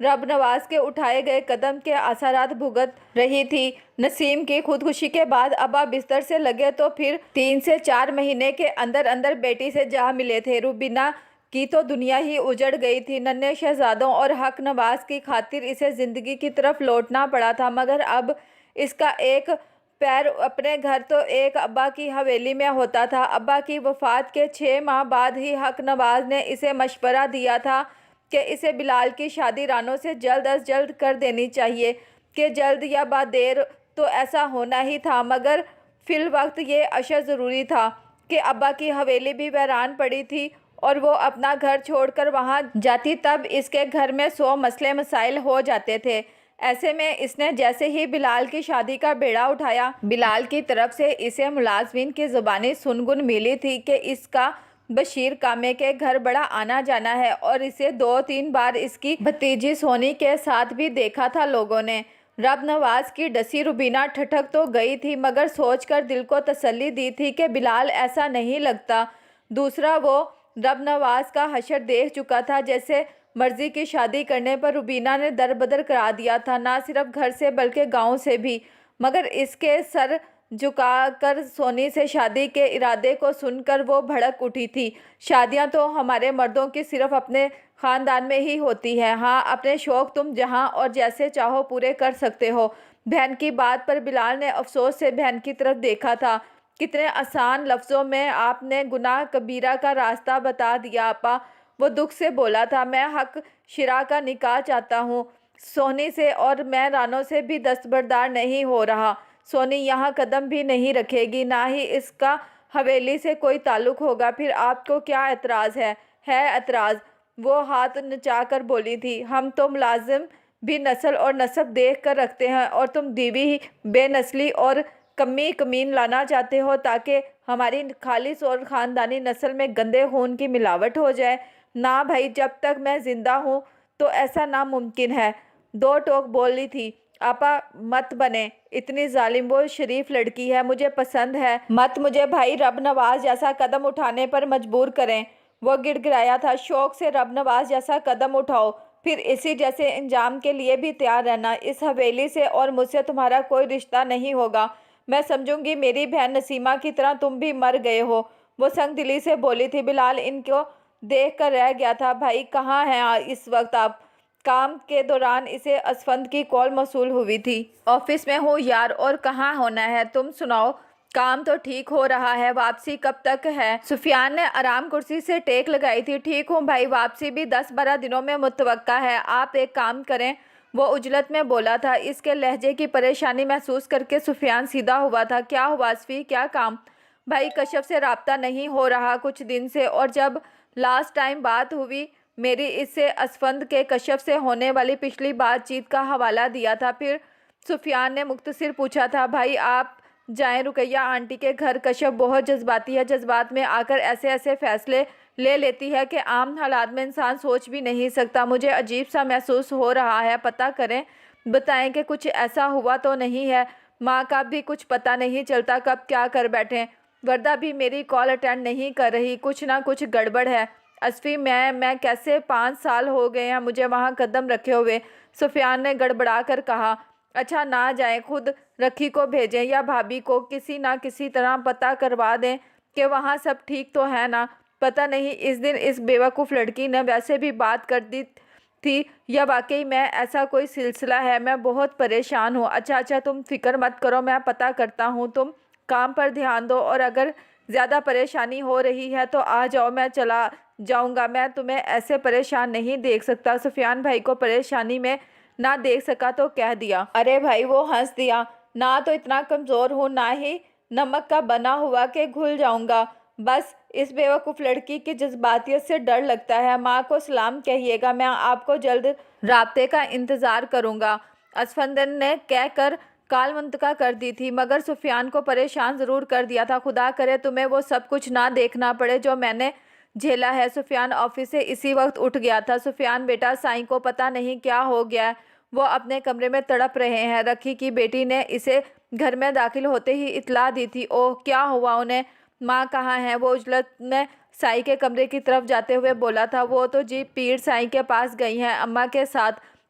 رب نواز کے اٹھائے گئے قدم کے اثرات بھگت رہی تھی۔ نسیم کی خودکشی کے بعد ابا بستر سے لگے تو پھر 3 سے 4 مہینے کے اندر اندر بیٹی سے جا ملے تھے۔ روبینہ کی تو دنیا ہی اجڑ گئی تھی۔ ننھے شہزادوں اور حق نواز کی خاطر اسے زندگی کی طرف لوٹنا پڑا تھا، مگر اب اس کا ایک پیر اپنے گھر تو ایک ابا کی حویلی میں ہوتا تھا۔ ابا کی وفات کے 6 ماہ بعد ہی حق نواز نے اسے مشورہ دیا تھا کہ اسے بلال کی شادی رانو سے جلد از جلد کر دینی چاہیے، کہ جلد یا بعد دیر تو ایسا ہونا ہی تھا، مگر فی الوقت یہ اشد ضروری تھا کہ ابا کی حویلی بھی ویران پڑی تھی اور وہ اپنا گھر چھوڑ کر وہاں جاتی تب اس کے گھر میں 100 مسئلے مسائل ہو جاتے تھے۔ ایسے میں اس نے جیسے ہی بلال کی شادی کا بیڑا اٹھایا، بلال کی طرف سے اسے ملازمین کی زبانی سنگن ملی تھی کہ اس کا بشیر کامے کے گھر بڑا آنا جانا ہے، اور اسے 2-3 بار اس کی بھتیجی سونی کے ساتھ بھی دیکھا تھا لوگوں نے۔ رب نواز کی ڈسی روبینہ ٹھٹک تو گئی تھی، مگر سوچ کر دل کو تسلی دی تھی کہ بلال ایسا نہیں لگتا۔ دوسرا، وہ رب نواز کا حشر دیکھ چکا تھا، جیسے مرضی کی شادی کرنے پر روبینہ نے در بدر کرا دیا تھا، نہ صرف گھر سے بلکہ گاؤں سے بھی۔ مگر اس کے سر جھکا کر سونی سے شادی کے ارادے کو سن کر وہ بھڑک اٹھی تھی۔ شادیاں تو ہمارے مردوں کی صرف اپنے خاندان میں ہی ہوتی ہیں، ہاں اپنے شوق تم جہاں اور جیسے چاہو پورے کر سکتے ہو۔ بہن کی بات پر بلال نے افسوس سے بہن کی طرف دیکھا تھا۔ کتنے آسان لفظوں میں آپ نے گناہ کبیرہ کا راستہ بتا دیا آپا، وہ دکھ سے بولا تھا۔ میں حق شیرہ کا نکاح چاہتا ہوں سونی سے، اور میں رانو سے بھی دستبردار نہیں ہو رہا۔ سونی یہاں قدم بھی نہیں رکھے گی، نہ ہی اس کا حویلی سے کوئی تعلق ہوگا۔ پھر آپ کو کیا اعتراض ہے؟ ہے اعتراض، وہ ہاتھ نچا کر بولی تھی۔ ہم تو ملازم بھی نسل اور نسب دیکھ کر رکھتے ہیں، اور تم دیوی بے نسلی اور کمی کمین لانا چاہتے ہو تاکہ ہماری خالص اور خاندانی نسل میں گندے خون کی ملاوٹ ہو جائے۔ نہ بھائی، جب تک میں زندہ ہوں تو ایسا ناممکن ہے۔ 2 ٹوک بولی تھی۔ آپا مت بنے اتنی ظالم، وہ شریف لڑکی ہے، مجھے پسند ہے، مت مجھے بھائی رب نواز جیسا قدم اٹھانے پر مجبور کریں۔ وہ گڑ گڑایا تھا۔ شوق سے رب نواز جیسا قدم اٹھاؤ، پھر اسی جیسے انجام کے لیے بھی تیار رہنا۔ اس حویلی سے اور مجھ سے تمہارا کوئی رشتہ نہیں ہوگا۔ میں سمجھوں گی میری بہن نسیمہ کی طرح تم بھی مر گئے ہو، وہ سنگ دلی سے بولی تھی۔ بلال ان کو دیکھ کر رہ گیا تھا۔ بھائی کہاں ہیں اس وقت آپ؟ کام کے دوران اسے اسفند کی کال موصول ہوئی تھی۔ آفس میں ہوں یار، اور کہاں ہونا ہے؟ تم سناؤ، کام تو ٹھیک ہو رہا ہے؟ واپسی کب تک ہے؟ سفیان نے آرام کرسی سے ٹیک لگائی تھی۔ ٹھیک ہوں بھائی، واپسی بھی 10-12 دنوں میں متوقع ہے۔ آپ ایک کام کریں، وہ عجلت میں بولا تھا۔ اس کے لہجے کی پریشانی محسوس کر کے سفیان سیدھا ہوا تھا۔ کیا ہوا صفی، کیا کام؟ بھائی کشف سے رابطہ نہیں ہو رہا کچھ دن سے، اور جب لاسٹ ٹائم بات ہوئی میری اس سے اسفند کے کشف سے ہونے والی پچھلی بات چیت کا حوالہ دیا تھا۔ پھر سفیان نے مختصر پوچھا تھا۔ بھائی آپ جائیں رقیہ آنٹی کے گھر، کشف بہت جذباتی ہے، جذبات میں آ کر ایسے ایسے فیصلے لے لیتی ہے کہ عام حالات میں انسان سوچ بھی نہیں سکتا۔ مجھے عجیب سا محسوس ہو رہا ہے، پتہ کریں، بتائیں کہ کچھ ایسا ہوا تو نہیں ہے؟ ماں کا بھی کچھ پتہ نہیں چلتا کب کیا کر بیٹھیں۔ وردہ بھی میری کال اٹینڈ نہیں کر رہی، کچھ نہ کچھ گڑبڑ ہے۔ اصفی میں کیسے 5 سال ہو گئے ہیں مجھے وہاں قدم رکھے ہوئے، سفیان نے گڑبڑا کر کہا۔ اچھا نہ جائیں، خود رکھی کو بھیجیں یا بھابھی کو، کسی نہ کسی طرح پتہ کروا دیں کہ وہاں سب ٹھیک تو ہے نا۔ پتہ نہیں اس دن اس بیوقوف لڑکی نے ویسے بھی بات کر دی تھی یا واقعی میں ایسا کوئی سلسلہ ہے۔ میں بہت پریشان ہوں۔ اچھا تم فکر مت کرو، میں پتہ کرتا ہوں، تم کام پر دھیان دو، اور اگر زیادہ پریشانی ہو رہی ہے تو آ جاؤ، میں چلا جاؤں گا، میں تمہیں ایسے پریشان نہیں دیکھ سکتا۔ سفیان بھائی کو پریشانی میں نہ دیکھ سکا تو کہہ دیا۔ ارے بھائی، وہ ہنس دیا۔ نہ تو اتنا کمزور ہوں، نہ ہی نمک کا بنا ہوا کہ گھل جاؤں گا، بس اس بیوقوف لڑکی کی جذباتیت سے ڈر لگتا ہے۔ ماں کو سلام کہیے گا، میں آپ کو جلد رابطے کا انتظار کروں گا۔ اسفندن نے کہہ کر کال منتقل کر دی تھی، مگر سفیان کو پریشان ضرور کر دیا تھا۔ خدا کرے تمہیں وہ سب کچھ نہ دیکھنا پڑے جو میں نے جھیلا ہے۔ سفیان آفس سے اسی وقت اٹھ گیا تھا۔ سفیان بیٹا، سائیں کو پتہ نہیں کیا ہو گیا ہے، وہ اپنے کمرے میں تڑپ رہے ہیں۔ رکھی کی بیٹی نے اسے گھر میں داخل ہوتے ہی اطلاع دی تھی۔ اوہ، کیا ہوا انہیں؟ ماں کہاں ہیں؟ وہ عجلت میں سائی کے کمرے کی طرف جاتے ہوئے بولا تھا۔ وہ تو جی پیر سائی کے پاس گئی ہیں، اماں کے ساتھ۔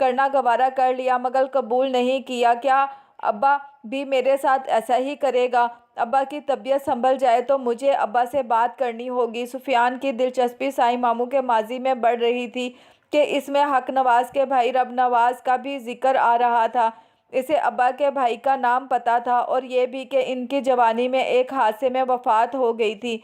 کرنا گوارا کر لیا مگر قبول نہیں کیا۔ کیا ابا بھی میرے ساتھ ایسا ہی کرے گا؟ ابا کی طبیعت سنبھل جائے تو مجھے ابا سے بات کرنی ہوگی۔ سفیان کی دلچسپی سائیں ماموں کے ماضی میں بڑھ رہی تھی کہ اس میں حق نواز کے بھائی رب نواز کا بھی ذکر آ رہا تھا۔ اسے ابا کے بھائی کا نام پتہ تھا اور یہ بھی کہ ان کی جوانی میں ایک حادثے میں وفات ہو گئی تھی۔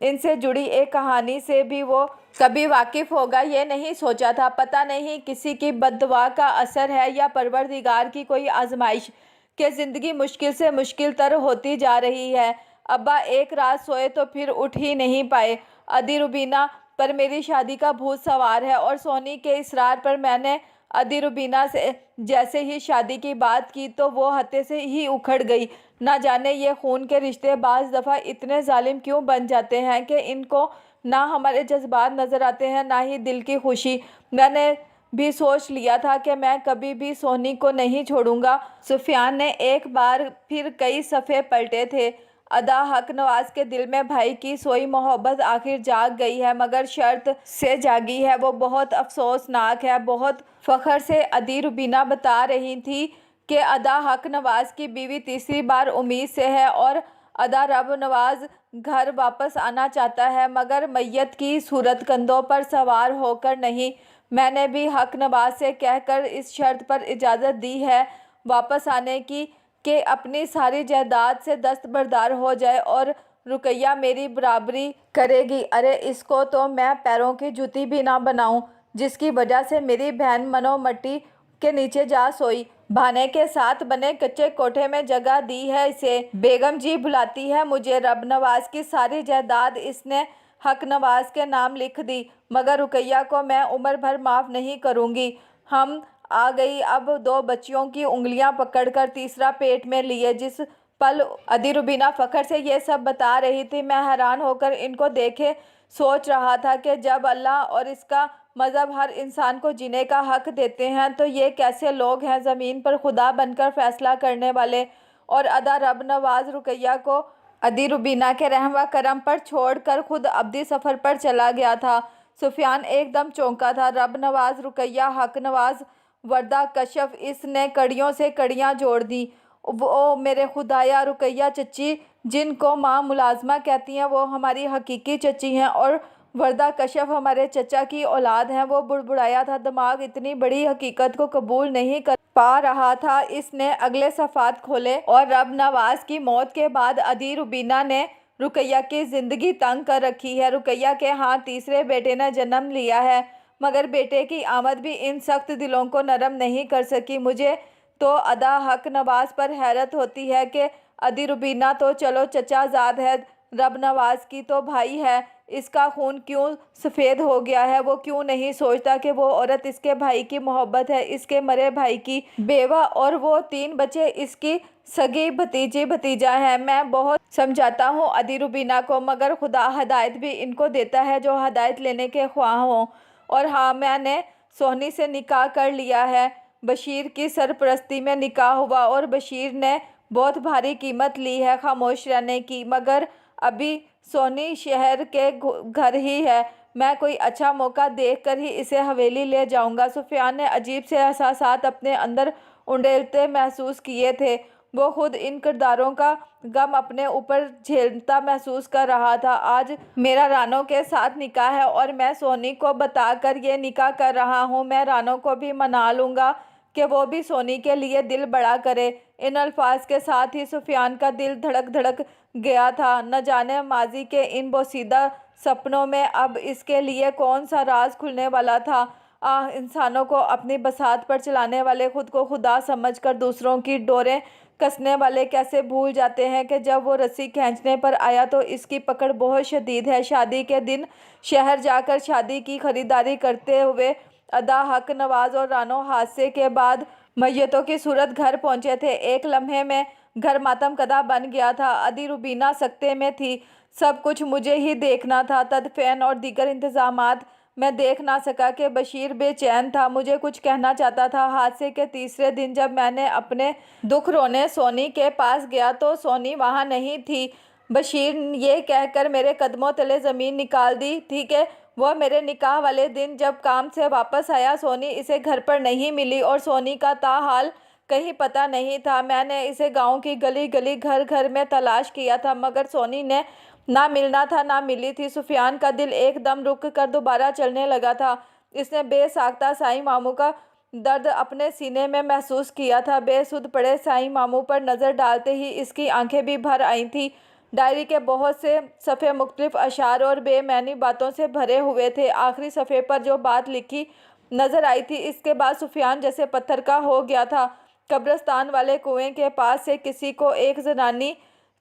ان سے جڑی ایک کہانی سے بھی وہ کبھی واقف ہوگا یہ نہیں سوچا تھا۔ پتہ نہیں کسی کی بد دعا کا اثر ہے یا پروردگار کی کوئی آزمائش کہ زندگی مشکل سے مشکل تر ہوتی جا رہی ہے۔ ابا ایک رات سوئے تو پھر اٹھ ہی نہیں پائے۔ ادی روبینہ پر میری شادی کا بھوت سوار ہے اور سونی کے اصرار پر میں نے ادی روبینہ سے جیسے ہی شادی کی بات کی تو وہ ہتے سے ہی اکھڑ گئی۔ نہ جانے یہ خون کے رشتے بعض دفعہ اتنے ظالم کیوں بن جاتے ہیں کہ ان کو نہ ہمارے جذبات نظر آتے ہیں نہ ہی دل کی خوشی۔ میں نے بھی سوچ لیا تھا کہ میں کبھی بھی سونی کو نہیں چھوڑوں گا۔ سفیان نے ایک بار پھر کئی صفحے پلٹے تھے۔ ادا حق نواز کے دل میں بھائی کی سوئی محبت آخر جاگ گئی ہے مگر شرط سے جاگی ہے۔ وہ بہت افسوسناک ہے۔ بہت فخر سے ادی روبینہ بتا رہی تھی کہ ادا حق نواز کی بیوی تیسری بار امید سے ہے اور ادا رب نواز گھر واپس آنا چاہتا ہے مگر میت کی صورت کندھوں پر سوار ہو کر نہیں۔ میں نے بھی حق نواز سے کہہ کر اس شرط پر اجازت دی ہے واپس آنے کی کہ اپنی ساری جائیداد سے دستبردار ہو جائے اور رقیہ میری برابری کرے گی۔ ارے اس کو تو میں پیروں کی جوتی بھی نہ بناؤں جس کی وجہ سے میری بہن منو مٹی کے نیچے جا سوئی۔ بھانے کے ساتھ بنے کچے کوٹھے میں جگہ دی ہے اسے۔ بیگم جی بلاتی ہے مجھے۔ رب نواز کی ساری جائیداد اس نے حق نواز کے نام لکھ دی مگر رقیہ کو میں عمر بھر معاف نہیں کروں گی۔ ہم آ گئی اب 2 بچیوں کی انگلیاں پکڑ کر تیسرا پیٹ میں لیے۔ جس پل ادی روبینہ فخر سے یہ سب بتا رہی تھی میں حیران ہو کر ان کو دیکھے سوچ رہا تھا کہ جب اللہ اور اس کا مذہب ہر انسان کو جینے کا حق دیتے ہیں تو یہ کیسے لوگ ہیں زمین پر خدا بن کر فیصلہ کرنے والے۔ اور ادا رب نواز رقیہ کو ادی روبینہ کے رحم و کرم پر چھوڑ کر خود ابدی سفر پر چلا گیا تھا۔ سفیان ایک دم چونکا تھا۔ رب نواز رقیہ حق نواز وردہ کشف اس نے کڑیوں سے کڑیاں جوڑ دیں۔ او میرے خدایا! رقیہ چچی جن کو ماں ملازمہ کہتی ہیں وہ ہماری حقیقی چچی ہیں اور وردہ کشف ہمارے چچا کی اولاد ہیں۔ وہ بڑبڑایا تھا۔ دماغ اتنی بڑی حقیقت کو قبول نہیں کر پا رہا تھا۔ اس نے اگلے صفحات کھولے اور رب نواز کی موت کے بعد ادی روبینہ نے رقیہ کی زندگی تنگ کر رکھی ہے۔ رقیہ کے ہاں تیسرے بیٹے نے جنم لیا ہے مگر بیٹے کی آمد بھی ان سخت دلوں کو نرم نہیں کر سکی۔ مجھے تو ادا حق نواز پر حیرت ہوتی ہے کہ ادی روبینہ تو چلو چچا زاد ہے، رب نواز کی تو بھائی ہے، اس کا خون کیوں سفید ہو گیا ہے؟ وہ کیوں نہیں سوچتا کہ وہ عورت اس کے بھائی کی محبت ہے، اس کے مرے بھائی کی بیوہ اور وہ 3 بچے اس کی سگی بھتیجی بھتیجا ہیں۔ میں بہت سمجھاتا ہوں ادی روبینہ کو مگر خدا ہدایت بھی ان کو دیتا ہے جو ہدایت لینے کے خواہاں ہوں۔ اور ہاں میں نے سونی سے نکاح کر لیا ہے۔ بشیر کی سرپرستی میں نکاح ہوا اور بشیر نے بہت بھاری قیمت لی ہے خاموش رہنے کی مگر ابھی سونی شہر کے گھر ہی ہے۔ میں کوئی اچھا موقع دیکھ کر ہی اسے حویلی لے جاؤں گا۔ سفیان نے عجیب سے احساسات اپنے اندر انڈیلتے محسوس کیے تھے۔ وہ خود ان کرداروں کا غم اپنے اوپر جھیلتا محسوس کر رہا تھا۔ آج میرا رانو کے ساتھ نکاح ہے اور میں سونی کو بتا کر یہ نکاح کر رہا ہوں۔ میں رانو کو بھی منا لوں گا کہ وہ بھی سونی کے لیے دل بڑا کرے۔ ان الفاظ کے ساتھ ہی سفیان کا دل دھڑک دھڑک گیا تھا۔ نہ جانے ماضی کے ان بوسیدہ سپنوں میں اب اس کے لیے کون سا راز کھلنے والا تھا۔ آہ! انسانوں کو اپنی بساط پر چلانے والے خود کو خدا سمجھ کر دوسروں کی ڈوریں کسنے والے کیسے بھول جاتے ہیں کہ جب وہ رسی کھینچنے پر آیا تو اس کی پکڑ بہت شدید ہے۔ شادی کے دن شہر جا کر شادی کی خریداری کرتے ہوئے ادا حق نواز اور رانو حادثے کے بعد میتوں کی صورت گھر پہنچے تھے۔ ایک لمحے میں گھر ماتم کدہ بن گیا تھا۔ ادی روبینہ سکتے میں تھی۔ سب کچھ مجھے ہی دیکھنا تھا۔ تدفین اور دیگر انتظامات میں دیکھ نہ سکا کہ بشیر بے چین تھا، مجھے کچھ کہنا چاہتا تھا۔ حادثے کے تیسرے دن جب میں نے اپنے دکھ رونے سونی کے پاس گیا تو سونی وہاں نہیں تھی۔ بشیر یہ کہہ کر میرے قدموں تلے زمین نکال دی تھی کہ وہ میرے نکاح والے دن جب کام سے واپس آیا سونی اسے گھر پر نہیں ملی اور سونی کا تاحال کہیں پتہ نہیں تھا۔ میں نے اسے گاؤں کی گلی گلی گھر گھر میں تلاش کیا تھا مگر سونی نے نہ ملنا تھا نہ ملی تھی۔ سفیان کا دل ایک دم رک کر دوبارہ چلنے لگا تھا۔ اس نے بے ساختہ سائیں ماموں کا درد اپنے سینے میں محسوس کیا تھا۔ بے سدھ پڑے سائیں ماموں پر نظر ڈالتے ہی اس کی آنکھیں بھی بھر آئی تھیں۔ ڈائری کے بہت سے صفحے مختلف اشعار اور بے معنی باتوں سے بھرے ہوئے تھے۔ آخری صفحے پر جو بات لکھی نظر آئی تھی اس کے بعد سفیان جیسے پتھر کا ہو گیا تھا۔ قبرستان والے کنویں کے پاس سے کسی کو ایک زنانی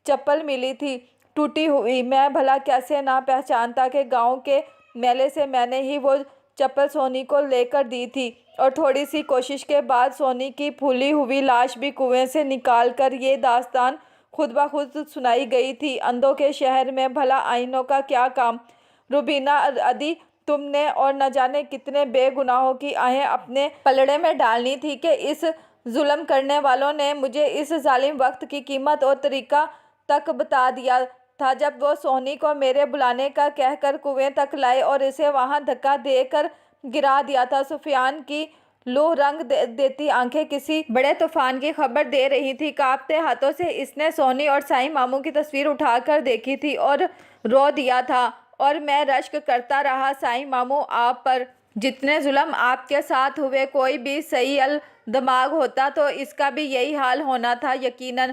چپل ملی تھی، ٹوٹی ہوئی۔ میں بھلا کیسے نہ پہچانتا کہ گاؤں کے میلے سے میں نے ہی وہ چپل سونی کو لے کر دی تھی، اور تھوڑی سی کوشش کے بعد سونی کی پھولی ہوئی لاش بھی کنویں سے نکال کر یہ داستان خود بخود سنائی گئی تھی۔ اندھوں کے شہر میں بھلا آئینوں کا کیا کام؟ روبینہ ادی، تم نے اور نہ جانے کتنے بے گناہوں کی آہیں اپنے پلڑے میں ڈالنی تھی کہ اس ظلم کرنے والوں نے مجھے اس ظالم وقت کی قیمت اور طریقہ تک بتا دیا تھا جب وہ سونی کو میرے بلانے کا کہہ کر کنویں تک لائے اور اسے وہاں دھکا دے کر گرا دیا تھا۔ سفیان کی لو رنگ دیتی آنکھیں کسی بڑے طوفان کی خبر دے رہی تھی۔ کانپتے ہاتھوں سے اس نے سونی اور سائیں ماموں کی تصویر اٹھا کر دیکھی تھی اور رو دیا تھا، اور میں رشک کرتا رہا۔ سائیں ماموں، آپ پر جتنے ظلم آپ کے ساتھ ہوئے، کوئی بھی صحیح الدماغ ہوتا تو اس کا بھی یہی حال ہونا تھا یقیناً۔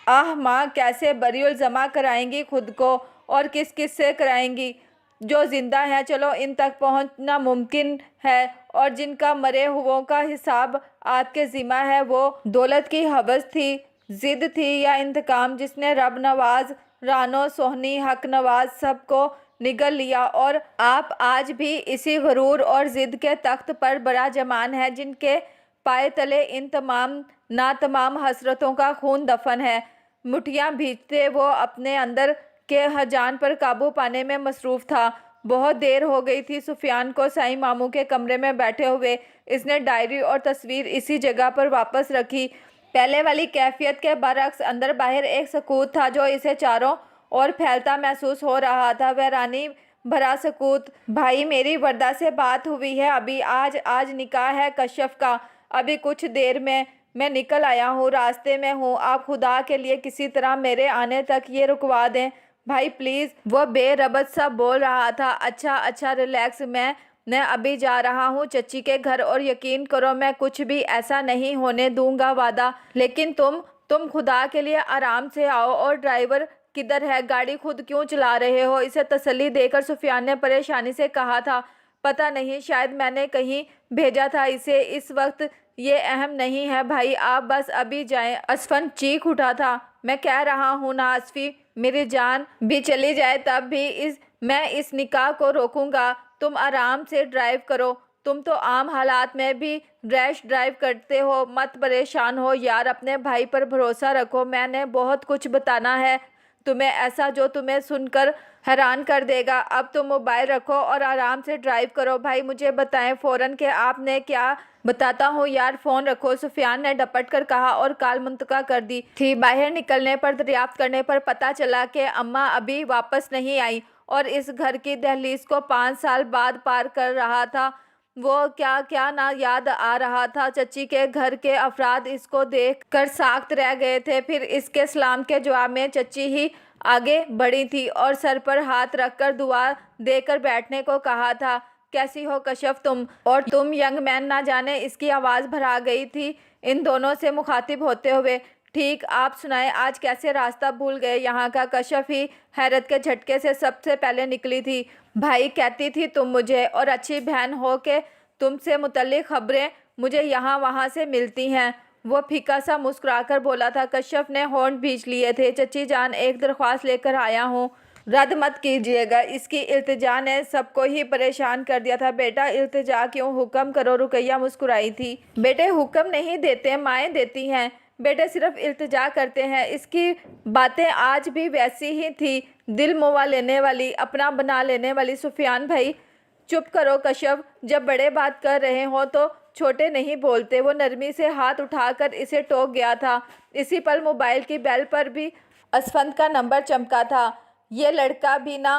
آہ ماں، کیسے بری الزامہ کرائیں گی خود کو، اور کس کس سے کرائیں گی؟ جو زندہ ہیں چلو ان تک پہنچنا ممکن ہے، اور جن کا مرے ہوئوں کا حساب آپ کے ذمہ ہے، وہ دولت کی ہوس تھی، ضد تھی یا انتقام جس نے رب نواز، رانو، سوہنی، حق نواز سب کو نگل لیا، اور آپ آج بھی اسی غرور اور ضد کے تخت پر براجمان ہیں جن کے پائے تلے ان تمام ناتمام حسرتوں کا خون دفن ہے۔ مٹھیاں بھیجتے وہ اپنے اندر کے ہیجان پر قابو پانے میں مصروف تھا۔ بہت دیر ہو گئی تھی سفیان کو سائیں ماموں کے کمرے میں بیٹھے ہوئے۔ اس نے ڈائری اور تصویر اسی جگہ پر واپس رکھی۔ پہلے والی کیفیت کے برعکس اندر باہر ایک سکوت تھا جو اسے چاروں اور پھیلتا محسوس ہو رہا تھا، ویرانی بھرا سکوت۔ بھائی، میری وردہ سے بات ہوئی ہے ابھی؟ آج نکاح ہے کشف کا۔ ابھی کچھ دیر میں نکل آیا ہوں، راستے میں ہوں۔ آپ خدا کے لیے کسی طرح میرے آنے تک یہ رکوا دیں بھائی پلیز۔ وہ بے ربط سا بول رہا تھا۔ اچھا ریلیکس، میں ابھی جا رہا ہوں چچی کے گھر، اور یقین کرو میں کچھ بھی ایسا نہیں ہونے دوں گا، وعدہ۔ لیکن تم خدا کے لیے آرام سے آؤ، اور ڈرائیور کدھر ہے؟ گاڑی خود کیوں چلا رہے ہو؟ اسے تسلی دے کر سفیان نے پریشانی سے کہا تھا۔ پتہ نہیں، شاید میں نے کہیں بھیجا تھا اسے۔ اس وقت یہ اہم نہیں ہے بھائی، آپ بس ابھی جائیں۔ اسفن چیخ اٹھا تھا۔ میں کہہ رہا ہوں نا اسفی، میری جان بھی چلی جائے تب بھی میں اس نکاح کو روکوں گا۔ تم آرام سے ڈرائیو کرو۔ تم تو عام حالات میں بھی ریش ڈرائیو کرتے ہو۔ مت پریشان ہو یار، اپنے بھائی پر بھروسہ رکھو۔ میں نے بہت کچھ بتانا ہے تمہیں، ایسا جو تمہیں سن کر حیران کر دے گا۔ اب تم موبائل رکھو اور آرام سے ڈرائیو کرو۔ بھائی مجھے بتائیں فوراً کہ آپ نے کیا؟ بتاتا ہوں یار، فون رکھو، سفیان نے ڈپٹ کر کہا اور کال منقطع کر دی تھی۔ باہر نکلنے پر دریافت کرنے پر پتہ چلا کہ اماں ابھی واپس نہیں آئی، اور اس گھر کی دہلیز کو 5 سال بعد پار کر رہا تھا۔ وہ کیا نہ یاد آ رہا تھا۔ چچی کے گھر کے افراد اس کو دیکھ کر ساکت رہ گئے تھے، پھر اس کے سلام کے جواب میں چچی ہی آگے بڑھی تھی اور سر پر ہاتھ رکھ کر دعا دے کر بیٹھنے کو کہا تھا۔ کیسی ہو کشف تم؟ اور تم ینگ مین؟ نہ جانے اس کی آواز بھرا گئی تھی ان دونوں سے مخاطب ہوتے ہوئے۔ ٹھیک، آپ سنائیں، آج کیسے راستہ بھول گئے یہاں کا؟ کشف ہی حیرت کے جھٹکے سے سب سے پہلے نکلی تھی۔ بھائی، کہتی تھی تم مجھے، اور اچھی بہن ہو کہ تم سے متعلق خبریں مجھے یہاں وہاں سے ملتی ہیں۔ وہ پھیکا سا مسکرا کر بولا تھا۔ کشف نے ہونٹ بھینچ لیے تھے۔ چچی جان، ایک درخواست لے کر آیا ہوں، رد مت کیجیے گا۔ اس کی التجا نے سب کو ہی پریشان کر دیا تھا۔ بیٹا التجا کیوں؟ حکم کرو، رقیہ مسکرائی تھی۔ بیٹے حکم نہیں دیتے، مائیں دیتی ہیں، بیٹے صرف التجا کرتے ہیں۔ اس کی باتیں آج بھی ویسی ہی تھی، دل موہ لینے والی، اپنا بنا لینے والی۔ سفیان بھائی چپ کرو کشف، جب بڑے بات کر رہے ہوں تو چھوٹے نہیں بولتے۔ وہ نرمی سے ہاتھ اٹھا کر اسے ٹوک گیا تھا۔ اسی پل موبائل کی بیل پر بھی اسفند کا نمبر چمکا تھا۔ یہ لڑکا بھی نہ